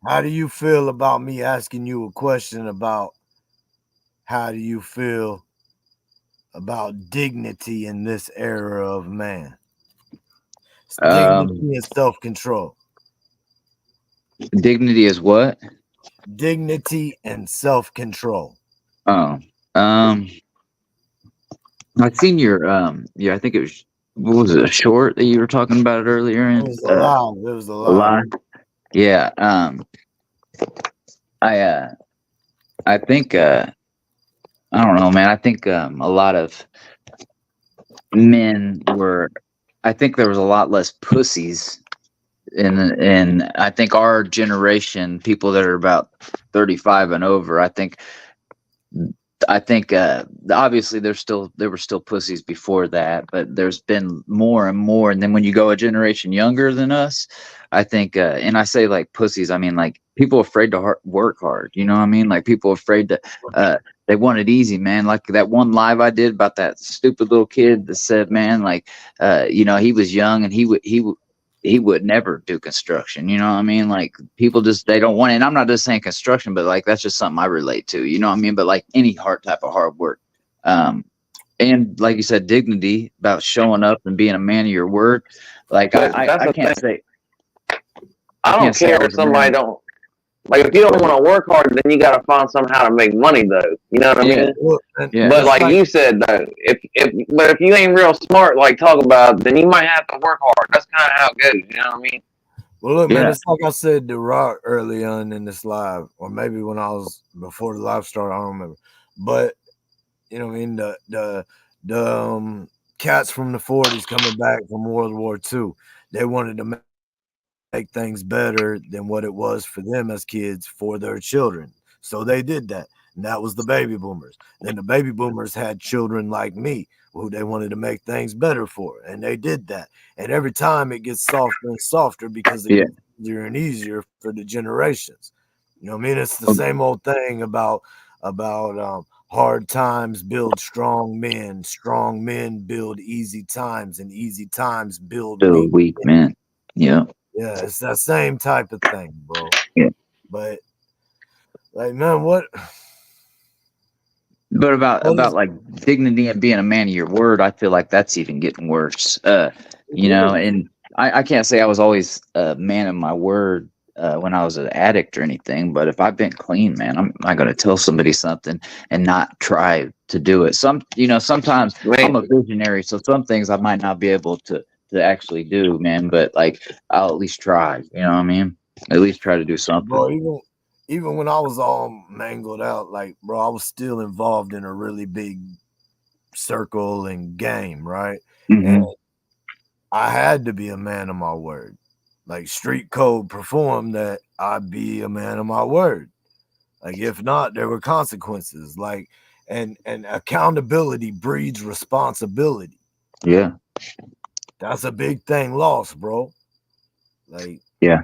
How do you feel about me asking you a question about how do you feel about dignity in this era of man? Dignity and self-control. Dignity is what? Dignity and self-control. Oh, I seen your I think it was, what was it, a short that you were talking about it earlier? It was alive. It was alive. Yeah. I think I don't know, man. I think a lot of men were. I think there was a lot less pussies in I think our generation, people that are about 35 and over. I think obviously there were still pussies before that, but there's been more and more. And then when you go a generation younger than us, I think and I say like pussies, I mean like people afraid to work hard, you know what I mean? Like people afraid to they want it easy, man. Like that one live I did about that stupid little kid that said, man, like he was young and he would never do construction, you know what I mean? Like people just, they don't want it. And I'm not just saying construction, but like that's just something I relate to, you know what I mean? But like any type of hard work. And like you said, dignity, about showing up and being a man of your word. Like I can't say, I don't care if somebody don't, like, if you don't want to work hard, then you got to find somehow to make money, though. You know what I mean? Yeah. But like you said, though, if you ain't real smart, like talk about, then you might have to work hard. That's kind of how it goes. You know what I mean? Well, look, man, it's like I said to Roc early on in this live, or maybe when I was before the live started, I don't remember. But you know what I mean? The cats from the 40s coming back from World War II, they wanted to make things better than what it was for them as kids for their children. So they did that. And that was the baby boomers. Then the baby boomers had children like me who they wanted to make things better for. And they did that. And every time it gets softer and softer because it gets easier and easier for the generations. You know what I mean? It's the same old thing about hard times build strong men build easy times, and easy times build weak men. Yeah. Yeah, it's that same type of thing, bro. Yeah. But like, man, what? But about like dignity and being a man of your word, I feel like that's even getting worse. And I can't say I was always a man of my word when I was an addict or anything. But if I've been clean, man, I'm not going to tell somebody something and not try to do it. Sometimes I'm a visionary, so some things I might not be able to actually do, man. But like, I'll at least try. You know what I mean? At least try to do something. Bro, even when I was all mangled out, like, bro, I was still involved in a really big circle and game, right? Mm-hmm. And I had to be a man of my word. Like street code performed that I'd be a man of my word. Like if not, there were consequences. Like and accountability breeds responsibility. Yeah. That's a big thing lost, bro. Like Yeah.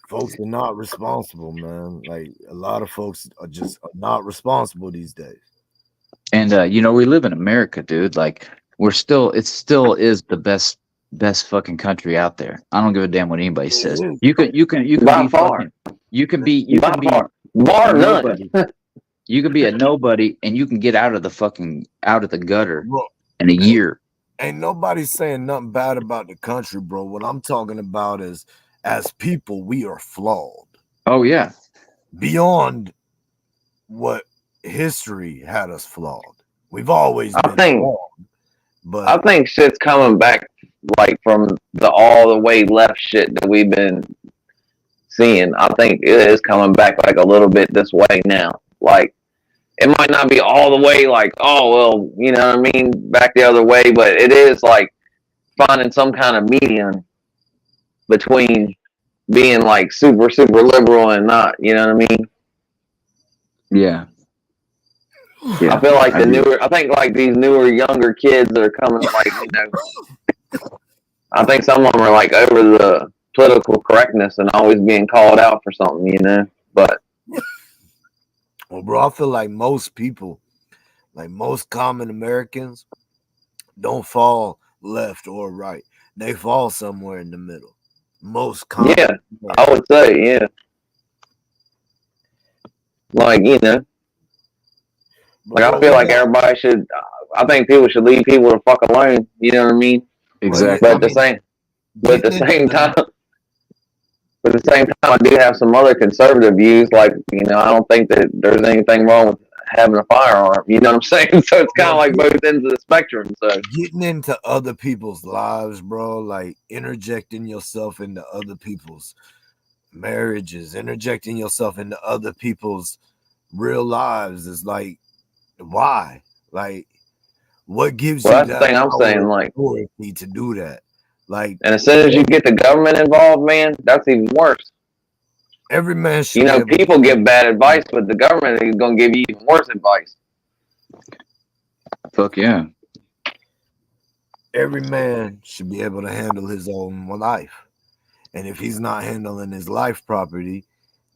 folks are not responsible, man. Like a lot of folks are just not responsible these days. And you know, we live in America, dude. Like it still is the best fucking country out there. I don't give a damn what anybody says. is. You can By be far. fucking you can be By far. a Bar none. nobody. You can be a nobody and you can get out of the gutter Bro, in a year. ain't nobody saying nothing bad about the country, bro. What I'm talking about is as people, we are flawed Oh yeah. beyond what history had us flawed. We've always I been think flawed, but I think shit's coming back like from the all the way left shit that we've been seeing. I think it is coming back like a little bit this way now. Like it might not be all the way like, oh well, you know what I mean, back the other way, but it is like finding some kind of median between being like super, super liberal and not, you know what I mean? Yeah. I feel like I think like these newer, younger kids that are coming, like, you know, I think some of them are like over the political correctness and always being called out for something, you know. But well, bro, I feel like most people, like most common Americans, don't fall left or right. They fall somewhere in the middle. Most common. yeah, I would say, yeah, like, you know, like I feel like everybody should. I think people should leave people the fuck alone. You know what I mean? Exactly. But at the same time, I do have some other conservative views. Like, you know, I don't think that there's anything wrong with having a firearm. You know what I'm saying? So it's kind of like both ends of the spectrum. So getting into other people's lives, bro, like interjecting yourself into other people's marriages, interjecting yourself into other people's real lives is like, why? Like, what gives you that's that the thing I'm saying. Like, authority to do that? Like, and as soon as you get the government involved, man, that's even worse. every man should. You know, people give bad advice, but the government is going to give you even worse advice. Fuck yeah. Every man should be able to handle his own life. And if he's not handling his life properly,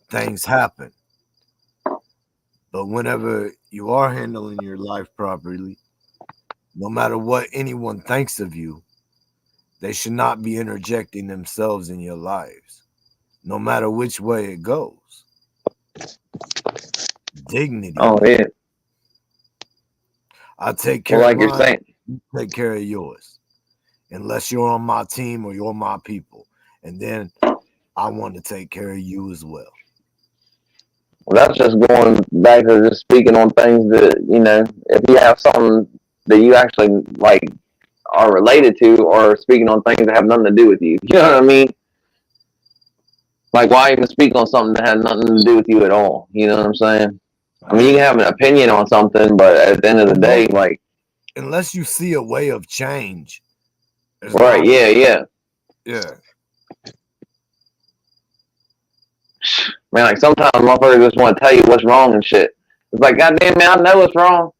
things happen. But whenever you are handling your life properly, no matter what anyone thinks of you, they should not be interjecting themselves in your lives, no matter which way it goes. Dignity. Oh, yeah. I take care like of you're mine, saying. you take care of yours. Unless you're on my team or you're my people. And then I want to take care of you as well. Well, that's just going back to just speaking on things that, you know, if you have something that you actually like are related to, or speaking on things that have nothing to do with you. You know what I mean? Like, why even speak on something that has nothing to do with you at all? You know what I'm saying? I mean, you can have an opinion on something, but at the end of the day, like, unless you see a way of change. Right, yeah. Man, like sometimes motherfuckers just want to tell you what's wrong and shit. It's like, goddamn, man, I know what's wrong.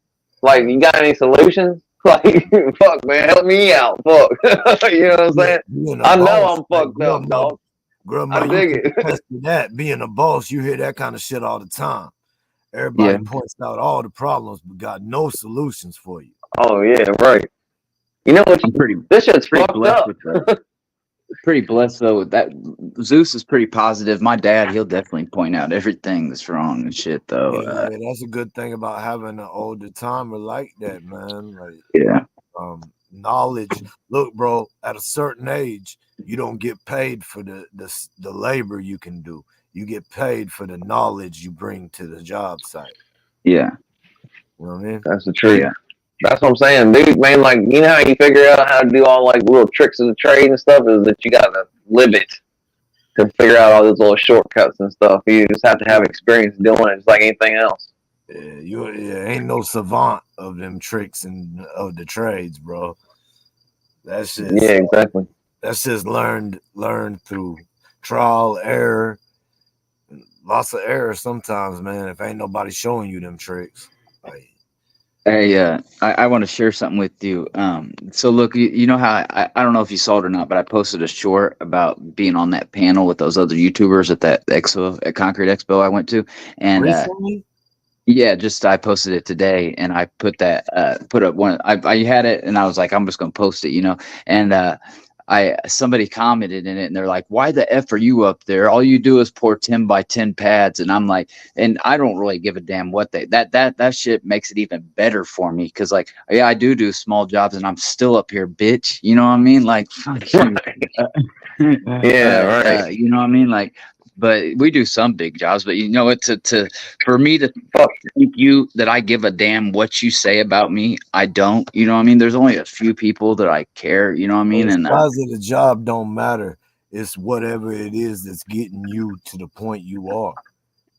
Like, you got any solutions? Like, fuck, man, help me out. Fuck. You know what I'm saying? I know I'm fucked up, dog. I dig it. That being a boss, you hear that kind of shit all the time. Everybody points out all the problems, but got no solutions for you. Oh yeah, right. You know what? This shit's fucked up. Pretty blessed though. That Zeus is pretty positive. My dad, he'll definitely point out everything that's wrong and shit though. Yeah, that's a good thing about having an older timer like that, man. Like, knowledge. Look, bro, at a certain age, you don't get paid for the labor you can do. You get paid for the knowledge you bring to the job site. Yeah. You know what I mean? That's the truth. Yeah. That's what I'm saying, dude, man. Like, you know how you figure out how to do all like little tricks of the trade and stuff is that you gotta live it. to figure out all those little shortcuts and stuff. You just have to have experience doing it. It's like anything else. You ain't no savant of them tricks and of the trades, bro. That's just Yeah, exactly. That's just learned through trial, error, lots of error sometimes, man. If ain't nobody showing you them tricks, like, Hey, I want to share something with you. So look, you know how I don't know if you saw it or not, but I posted a short about being on that panel with those other YouTubers at that expo, at Concrete Expo I went to, and recently, yeah, just I posted it today, and I put that put up one. I had it, and I was like, I'm just gonna post it, and somebody commented in it, and they're like, "Why the f are you up there? All you do is pour 10 by 10 pads." And I'm like, and I don't really give a damn what that shit makes it even better for me, because like, yeah, I do small jobs, and I'm still up here, bitch. You know what I mean? Like, fuck you. Yeah, right. You know what I mean? Like, but we do some big jobs, but to for me to Fuck. think that I give a damn what you say about me, I don't. You know what I mean? There's only a few people that I care. You know what I mean? the And size of the job don't matter. It's whatever it is that's getting you to the point you are.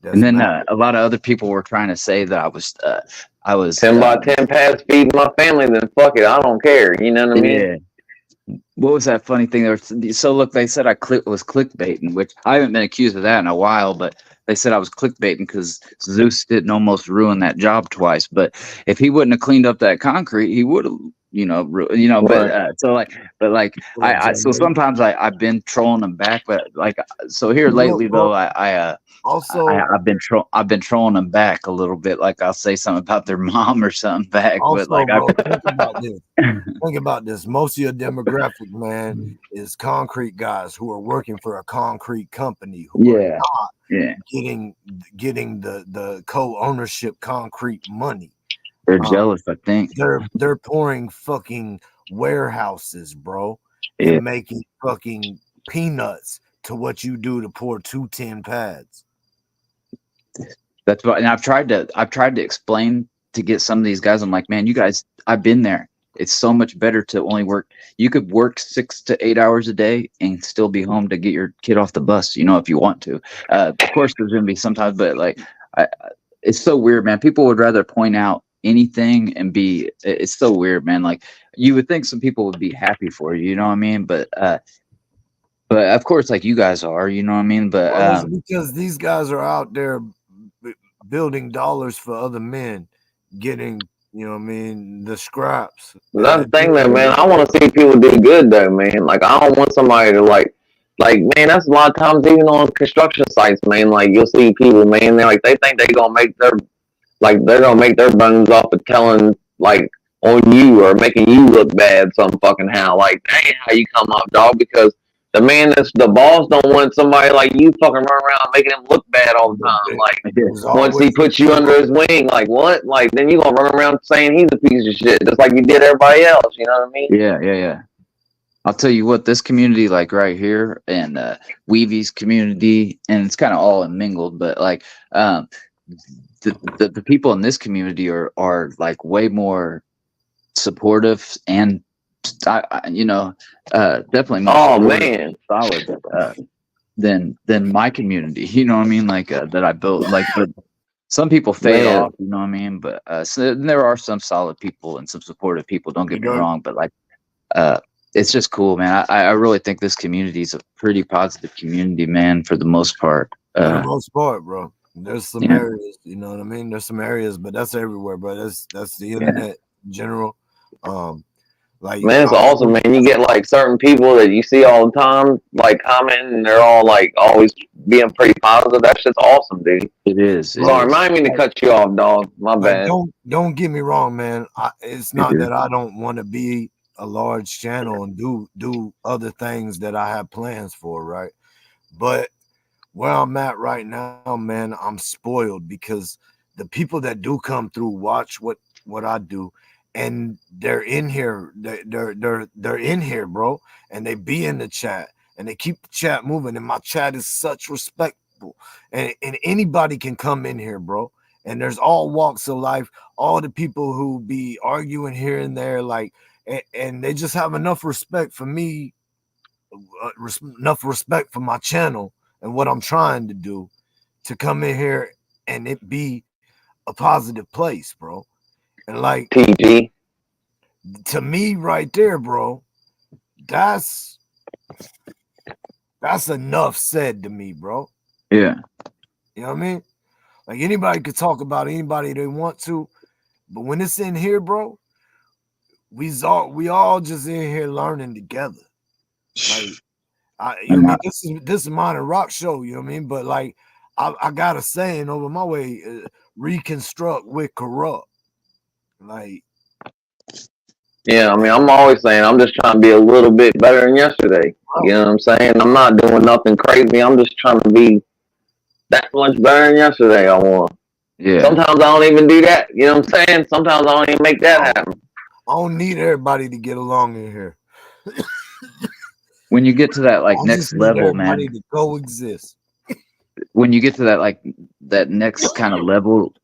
and then a lot of other people were trying to say that I was 10 by 10 pads feeding my family, then fuck it. I don't care. You know what I mean? yeah. What was that funny thing? So look, they said I was clickbaiting, which I haven't been accused of that in a while, but they said I was clickbaiting because Zeus didn't almost ruin that job twice. But if he wouldn't have cleaned up that concrete, he would have, Right. So sometimes I've been trolling them back, but like, so here lately though, also I've been trolling them back a little bit. Like I'll say something about their mom or something back, but also, like bro, think about this. Most of your demographic, man, is concrete guys who are working for a concrete company who are not getting the co-ownership concrete money. They're jealous, I think. They're pouring fucking warehouses, bro, Yeah. and making fucking peanuts to what you do to pour 210 pads. That's what, and I've tried to explain to get some of these guys. I'm like, man, you guys, I've been there. It's so much better to only work. You could work 6 to 8 hours a day and still be home to get your kid off the bus, if you want to. Of course, there's going to be sometimes, but like, it's so weird, man. People would rather point out anything and it's so weird, man. Like, you would think some people would be happy for you, you know what I mean? But of course, like you guys are, you know what I mean? But because these guys are out there building dollars for other men, getting, the scraps. That's the thing, though, man. I want to see people do good, though, man. Like, I don't want somebody to like, man. That's a lot of times, even on construction sites, man. Like, you'll see people, man. They think they're gonna make their bones off of telling like on you or making you look bad some fucking how. Like, that ain't how you come up, dog. Because the man that's the boss don't want somebody like you fucking run around making him look bad all the time. Like, once he puts you under his wing, like what? Like, then you gonna run around saying he's a piece of shit, just like you did everybody else. You know what I mean? Yeah. I'll tell you what, this community, like right here, and Weevy's community, and it's kind of all mingled, but like the people in this community are like way more supportive and definitely more man, solid than my community. You know what I mean? Like that I built. Like, but some people fade off. You know what I mean? But so there are some solid people and some supportive people. Don't get me wrong, but like it's just cool, man. I really think this community is a pretty positive community, man. For the most part. For the most part, bro. There's some areas, you know what I mean? There's some areas, but that's everywhere, bro. That's the internet in general. Like, man, it's awesome, man. You get like certain people that you see all the time, like commenting, and they're all like always being pretty positive. That's just awesome, dude. It is. Sorry, remind me to cut you off, dog. My bad. Don't get me wrong, man. It's not that I don't want to be a large channel and do other things that I have plans for, right? But where I'm at right now, man, I'm spoiled because the people that do come through watch what I do, and they're in here. They're in here, bro, and they be in the chat, and they keep the chat moving. And my chat is such respectful, and anybody can come in here, bro. And there's all walks of life, all the people who be arguing here and there, like, and they just have enough respect for me enough respect for my channel and what I'm trying to do to come in here and it be a positive place, bro. And like TG. to me, right there, bro, that's enough said to me, bro. Yeah. You know what I mean? Like anybody could talk about anybody they want to, but when it's in here, bro, we all just in here learning together. Like you know what I mean? This is mine and rock show, you know what I mean? But like I got a saying over my way, reconstruct with corrupt. Like Yeah, I mean, I'm always saying I'm just trying to be a little bit better than yesterday. You know what I'm saying? I'm not doing nothing crazy. I'm just trying to be that much better than yesterday. I want. Yeah. Sometimes I don't even do that. You know what I'm saying? Sometimes I don't even make that happen. I don't need everybody to get along in here. When you get to that like I next just need level, man, everybody to coexist. when you get to that like that next kind of level,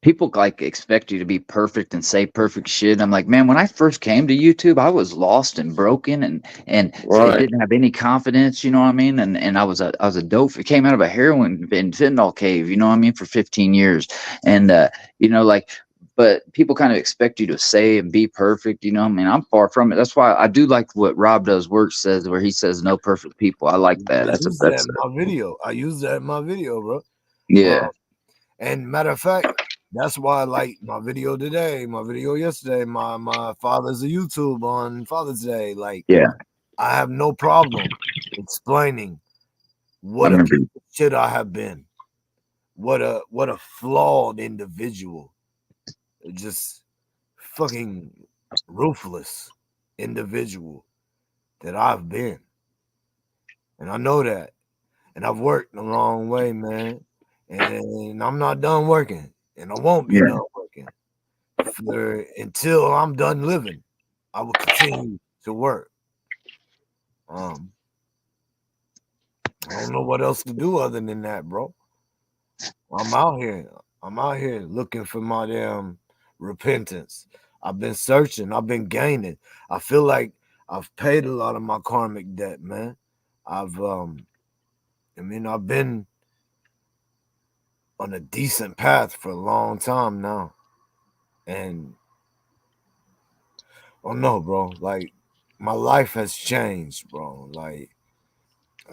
people like expect you to be perfect and say perfect shit. I'm like, man, when I first came to YouTube, I was lost and broken and Right. didn't have any confidence, you know what I mean? And I was a dope. It came out of a heroin and fentanyl cave, you know what I mean, for 15 years. And you know, like, but people kind of expect you to say and be perfect, you know. I mean, I'm far from it. That's why I do like what Rob Does Work says, where he says no perfect people. I like that. I use that in my video. I use that in my video, bro. Yeah. And matter of fact, that's why I like my video today, my video yesterday, my father's a YouTube on Father's Day. Like, Yeah. I have no problem explaining what I a remember. piece of shit I have been. What a flawed individual. Just fucking ruthless individual that I've been. And I know that. And I've worked the wrong way, man. And I'm not done working. And I won't be Yeah. done working. Until I'm done living, I will continue to work. I don't know what else to do other than that, bro. I'm out here. I'm out here looking for my damn repentance. I've been searching. I've been gaining. I feel like I've paid a lot of my karmic debt, man. I've been on a decent path for a long time now. And oh no, bro, like my life has changed, bro. Like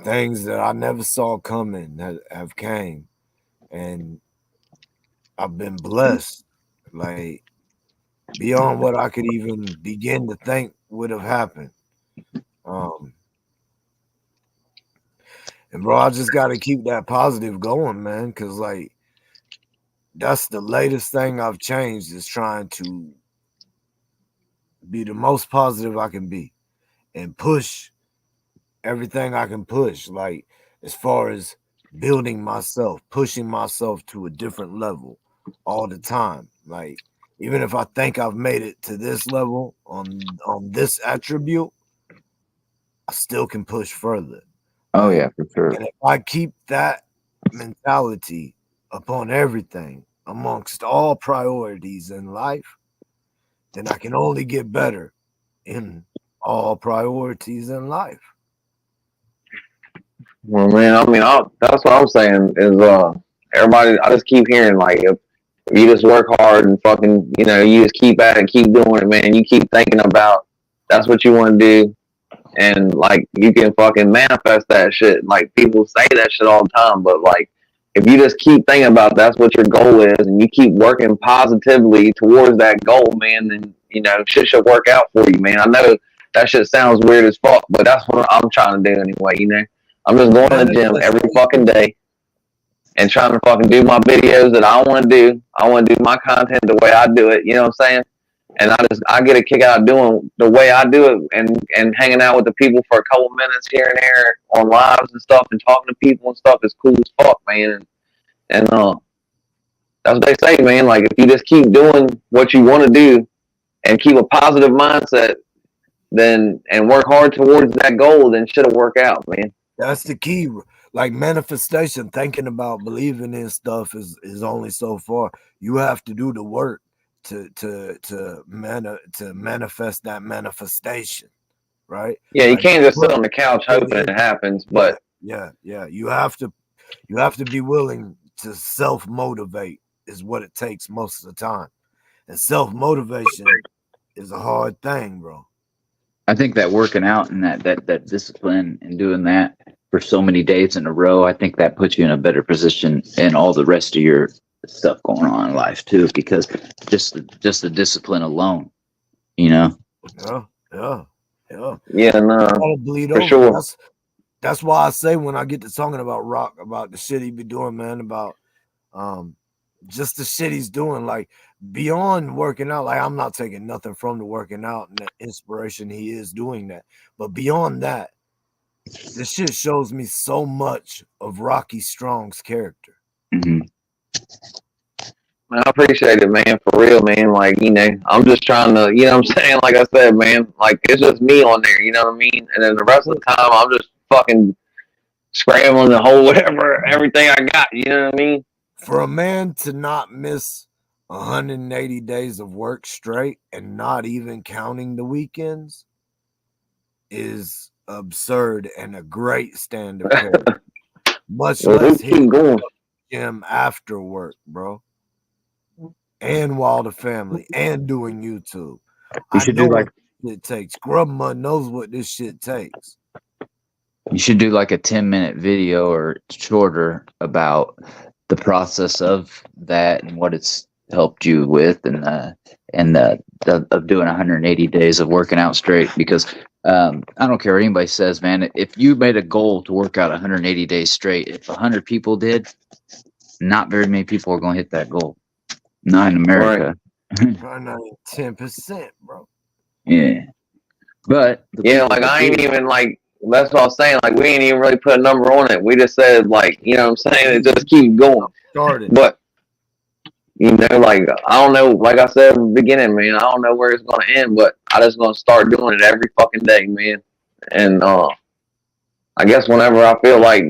things that I never saw coming have came, and I've been blessed, like beyond what I could even begin to think would have happened. Um, and bro, I just got to keep that positive going, man, because like that's the latest thing I've changed is trying to be the most positive I can be and push everything I can push, like as far as building myself, pushing myself to a different level all the time. Like even if I think I've made it to this level on this attribute, I still can push further. Oh Like, yeah, for sure. and if I keep that mentality upon everything amongst all priorities in life, then I can only get better in all priorities in life. Well, man, I mean, that's what I'm saying is, everybody, I just keep hearing, like, if you just work hard and fucking, you know, you just keep at it, keep doing it, man, you keep thinking about that's what you want to do, and, like, you can fucking manifest that shit. Like, people say that shit all the time, but, like, if you just keep thinking about that's what your goal is, and you keep working positively towards that goal, man, then, you know, shit should work out for you, man. I know that shit sounds weird as fuck, but that's what I'm trying to do anyway, you know? I'm just going to the gym every fucking day and trying to fucking do my videos that I want to do. I want to do my content the way I do it. You know what I'm saying? And I get a kick out of doing the way I do it and hanging out with the people for a couple minutes here and there on lives and stuff and talking to people and stuff is cool as fuck, man. And that's what they say, man. Like if you just keep doing what you want to do and keep a positive mindset, then and work hard towards that goal, then shit'll work out, man. That's the key. Like manifestation, thinking about believing in stuff is only so far. You have to do the work to manifest that manifestation. right? Yeah, you Like, can't just sit on the couch hoping it happens. But yeah. You have to be willing to self-motivate is what it takes most of the time. And self-motivation is a hard thing, bro. I think that working out and that discipline and doing that for so many days in a row, I think that puts you in a better position in all the rest of your stuff going on in life too, because just the discipline alone, you know. Yeah. yeah, no, Gotta bleed for over. sure. That's why I say when I get to talking about Rock, about the shit he be doing, man, about just the shit he's doing, like beyond working out. Like I'm not taking nothing from the working out and the inspiration he is doing that, but beyond that, this shit shows me so much of Rocky Strong's character. Mm-hmm. Man, I appreciate it, man, for real, man. Like, you know, I'm just trying to, you know what I'm saying? Like I said, man, like it's just me on there, you know what I mean? And then the rest of the time, I'm just fucking scrambling the whole whatever, everything I got, you know what I mean? For a man to not miss 180 days of work straight and not even counting the weekends is absurd and a great standard character. Much Well, less we keep going. him after work, bro. And while the family and doing YouTube. You should do like what it takes. Grub Mud knows what this shit takes. you should do like a 10-minute video or shorter about the process of that and what it's helped you with and of doing 180 days of working out straight, because I don't care what anybody says, man. If you made a goal to work out 180 days straight, if 100 people did, not very many people are going to hit that goal. Not in America. Probably not even 10%, bro. Yeah. But Yeah, like I ain't even like, that's what I was saying. Like we ain't even really put a number on it. We just said like, you know what I'm saying? It just keeps going. Started. But you know, like I don't know, like I said in the beginning, man, I don't know where it's gonna end, but I just gonna start doing it every fucking day, man. And I guess whenever I feel like,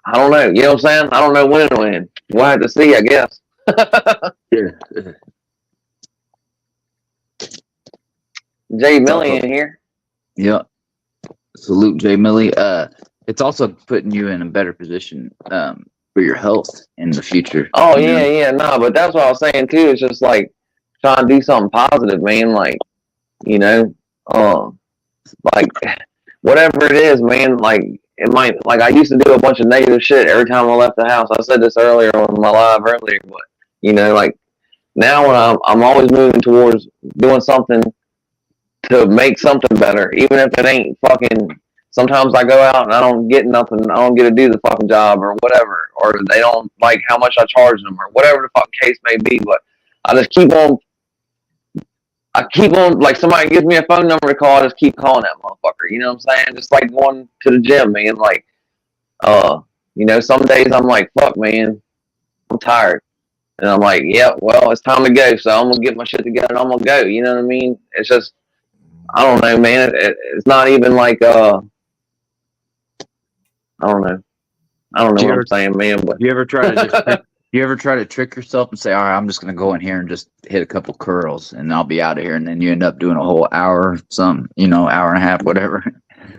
I don't know, you know what I'm saying? I don't know when it'll end. We'll have to see, I guess. yeah. Jay Millie in here. Yeah. Salute Jay Millie. It's also putting you in a better position for your health in the future. Oh yeah, no, but that's what I was saying too. It's just like trying to do something positive, man. Like, you know, like whatever it is, man. Like it might, like I used to do a bunch of negative shit every time I left the house. I said this earlier on my live earlier, but you know, like now when I'm always moving towards doing something to make something better, even if it ain't fucking. Sometimes I go out and I don't get nothing. I don't get to do the fucking job or whatever, or they don't like how much I charge them or whatever the fucking case may be. But I just keep on. I keep on, like somebody gives me a phone number to call, I just keep calling that motherfucker. You know what I'm saying? Just like going to the gym, man. Like, you know, some days I'm like, fuck, man, I'm tired. And I'm like, yeah, well, it's time to go. So I'm going to get my shit together and I'm going to go. You know what I mean? It's just, I don't know, man. It's not even like, I don't know. I don't know what I'm saying, man. But you ever try to trick yourself and say, all right, I'm just going to go in here and just hit a couple curls and I'll be out of here. And then you end up doing a whole hour, some, you know, hour and a half, whatever.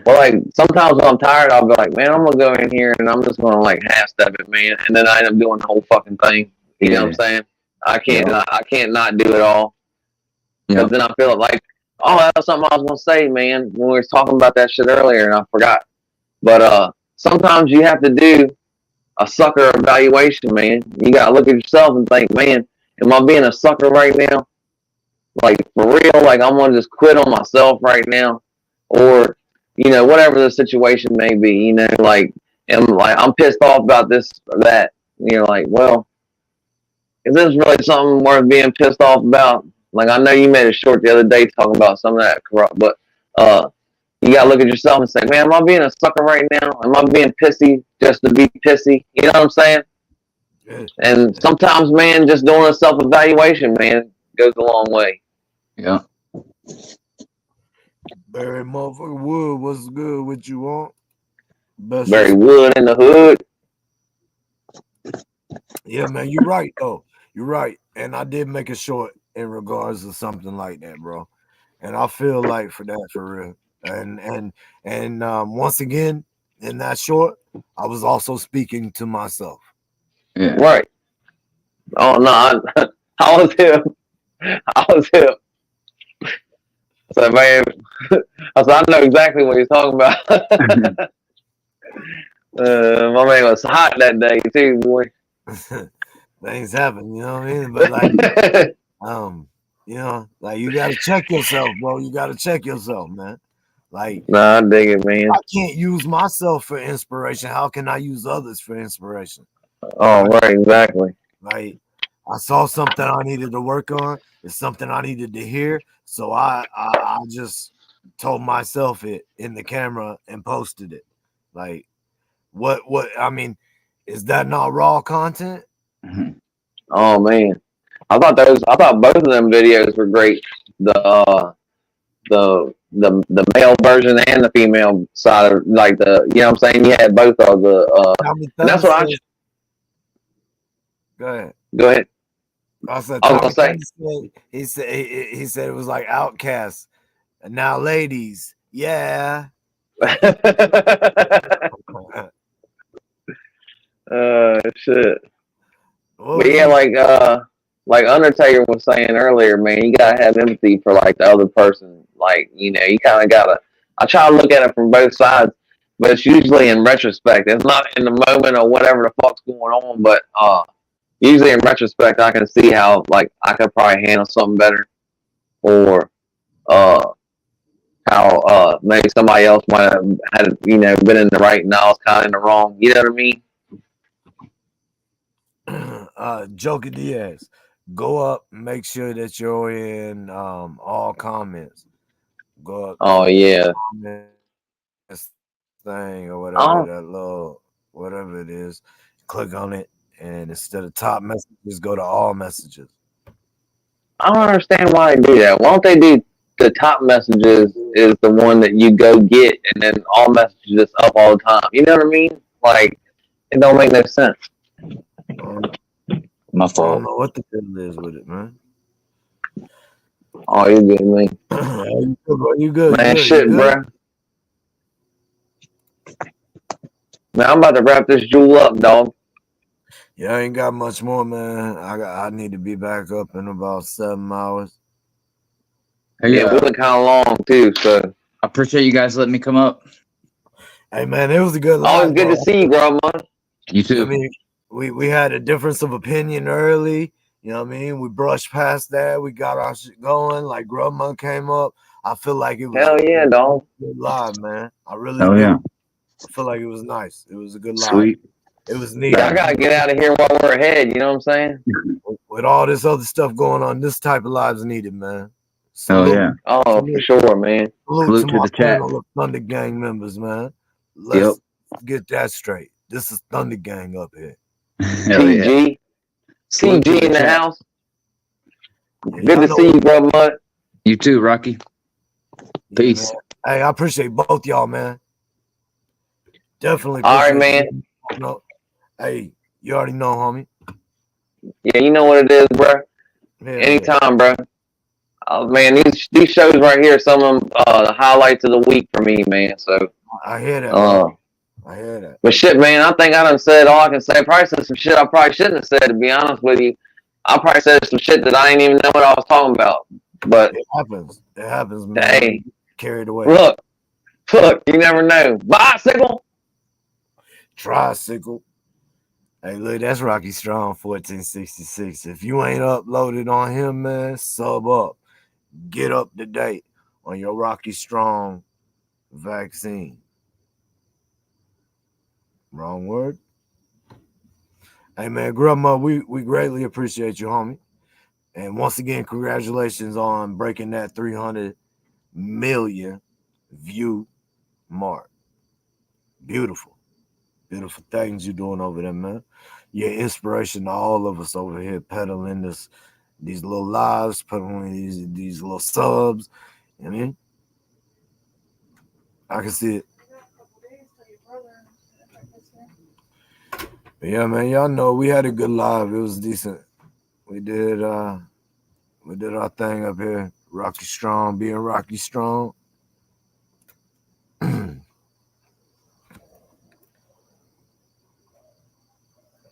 Well, like sometimes when I'm tired, I'll be like, man, I'm going to go in here and I'm just going to like half step it, man. And then I end up doing the whole fucking thing. You know what I'm saying? I can't not do it all. Because then I feel like, oh, that's something I was going to say, man, when we were talking about that shit earlier and I forgot. But sometimes you have to do a sucker evaluation, man. You got to look at yourself and think, man, am I being a sucker right now? Like, for real, like I'm going to just quit on myself right now? Or, you know, whatever the situation may be, you know, like, I'm pissed off about this or that. You know, like, well, is this really something worth being pissed off about? Like, I know you made a short the other day talking about some of that corrupt, but you gotta look at yourself and say, man, am I being a sucker right now? Am I being pissy just to be pissy? You know what I'm saying? And sometimes, man, just doing a self-evaluation, man, goes a long way. Yeah. Barry motherfucker Wood, what's good? What you want? Barry Wood in the hood. Yeah, man, you're right though. You're right, and I did make a short in regards to something like that, bro. And I feel like for that for real. And once again, in that short, I was also speaking to myself. Yeah. Right. Oh no, I was him. I was him. So man, I said I know exactly what he's talking about. My man was hot that day too, boy. Things happen, you know what I mean? But like, like you gotta check yourself, bro. You gotta check yourself, man. Like, Nah, I dig it, man. I can't use myself for inspiration. How can I use others for inspiration? Oh, right, exactly. Like, I saw something I needed to work on. It's something I needed to hear. So I just told myself it in the camera and posted it. Like, what I mean, is that not raw content? Oh man, I thought both of them videos were great. The male version and the female side of like you know what I'm saying. You had both of and that's what Go ahead. Go ahead. I said, I was gonna say he said it was like Outcast. And now, ladies, yeah. Shit. But yeah, like Undertaker was saying earlier, man, you gotta have empathy for like the other person. Like, you know, you kind of gotta. I try to look at it from both sides, but it's usually in retrospect. It's not in the moment or whatever the fuck's going on. But usually in retrospect, I can see how like I could probably handle something better, or how maybe somebody else might have had been in the right and I was kind of in the wrong. You know what I mean? Joker Diaz, go up, make sure that you're in all comments. Go up. Oh yeah. Thing or whatever that little whatever it is, click on it, and instead of top messages, go to all messages. I don't understand why they do that. Why don't they do the top messages is the one that you go get, and then all messages is up all the time? You know what I mean? Like it don't make no sense. My I fault. don't know what the deal is with it, man. Oh, you good, man. You good? Man, you good? shit, you good? bro. Man, I'm about to wrap this jewel up, dog. Yeah, I ain't got much more, man. I need to be back up in about 7 hours. Hey, Yeah, we went kind of long too, so I appreciate you guys letting me come up. Hey, man, it was a good always live. good to see you, bro, man. You too. I mean, we had a difference of opinion early. You know what I mean? We brushed past that. We got our shit going. Like Grubman came up. I feel like it was Hell yeah, dog. a good live, man. I really Oh do. yeah. I feel like it was nice. It was a good live. Sweet. It was neat. I gotta get out of here while we're ahead. You know what I'm saying? With all this other stuff going on, this type of lives needed, man. Oh yeah. Oh, for sure, man. Salute to my the chat. panel of Thunder Gang members, man. Let's get that straight. This is Thunder Gang up here. Hell yeah. TG. Salute to TG the in the chat. house. Yeah, Good to see you, bro, Mud. You too, Rocky. Peace. Yeah, hey, I appreciate both y'all, man. Definitely. All right, man. No, hey, you already know, homie. Yeah, you know what it is, bro. Yeah, Anytime, bro. Oh, man, these shows right here, some of them the highlights of the week for me, man. So I hear that. I hear that. But shit, man, I think I done said all I can say. I probably said some shit I probably shouldn't have said, to be honest with you. I probably said some shit that I ain't even know what I was talking about. But it happens. It happens, man. Hey, carried away. Look, you never know. Bicycle. Tricycle. Hey, look, that's Rocky Strong 1466. If you ain't uploaded on him, man, sub up. Get up to date on your Rocky Strong vaccine. Wrong word. Hey, man, Grandma, we greatly appreciate you, homie. And once again, congratulations on breaking that 300 million view mark. Beautiful. Beautiful things you're doing over there, man. You're inspiration to all of us over here peddling these little lives, peddling these little subs. You know what I mean? I can see it. But yeah, man, y'all know we had a good live. It was decent. We did our thing up here. Rocky Strong being Rocky Strong.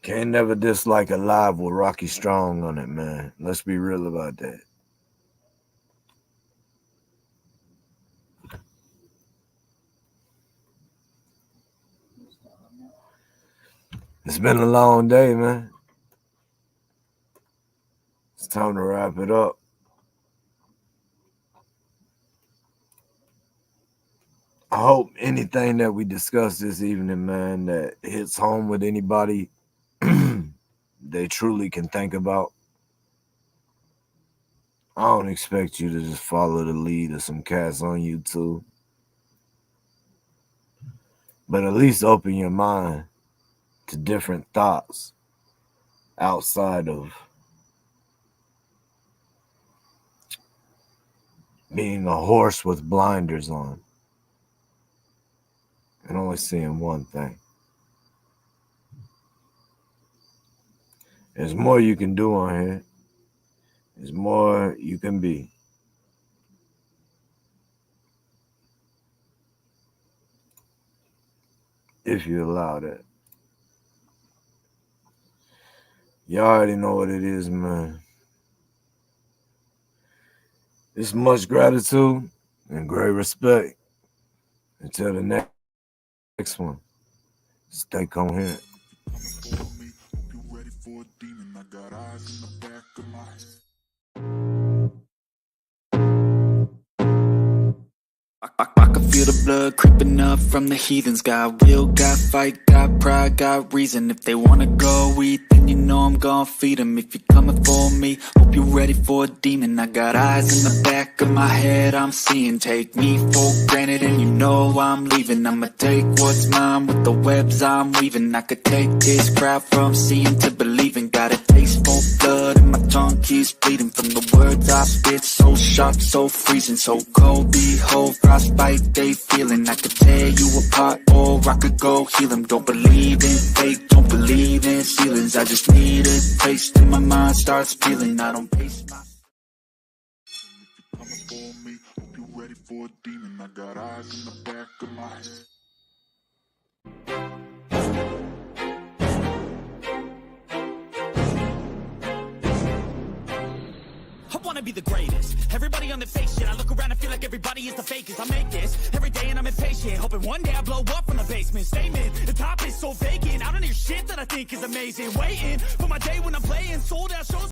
Can't never dislike a live with Rocky Strong on it, man. Let's be real about that. It's been a long day, man. It's time to wrap it up. I hope anything that we discussed this evening, man, that hits home with anybody they truly can think about. I don't expect you to just follow the lead of some cats on YouTube. But at least open your mind to different thoughts outside of being a horse with blinders on and only seeing one thing. There's more you can do on here. There's more you can be. If you allow that. You already know what it is, man. It's much gratitude and great respect. Until the next one, stay coherent. I can feel the blood creeping up from the heathens. Got will, got fight, got pride, got reason. If they wanna go eat, then you know I'm gonna feed them. If you're coming for me, hope you're ready for a demon. I got eyes in the back of my head, I'm seeing. Take me for granted and you know I'm leaving. I'ma take what's mine with the webs I'm weaving. I could take this crowd from seeing to believing. Got a taste for blood and my tongue keeps bleeding. From the words I spit, so sharp, so freezing. So cold, behold, frostbite they feeling. I could tear you apart or I could go heal them. Don't believe in fate, don't believe in ceilings. I just need a taste and my mind starts feeling. I don't pace my... If you're coming for me, hope you're ready for a demon. I got eyes in the back of my head. I wanna be the greatest. Everybody on the fake shit. I look around and feel like everybody is the fakest. I make this every day and I'm impatient, hoping one day I blow up from the basement. Statement, the top is so vacant. I don't hear shit that I think is amazing. Waiting for my day when I'm playing sold out shows.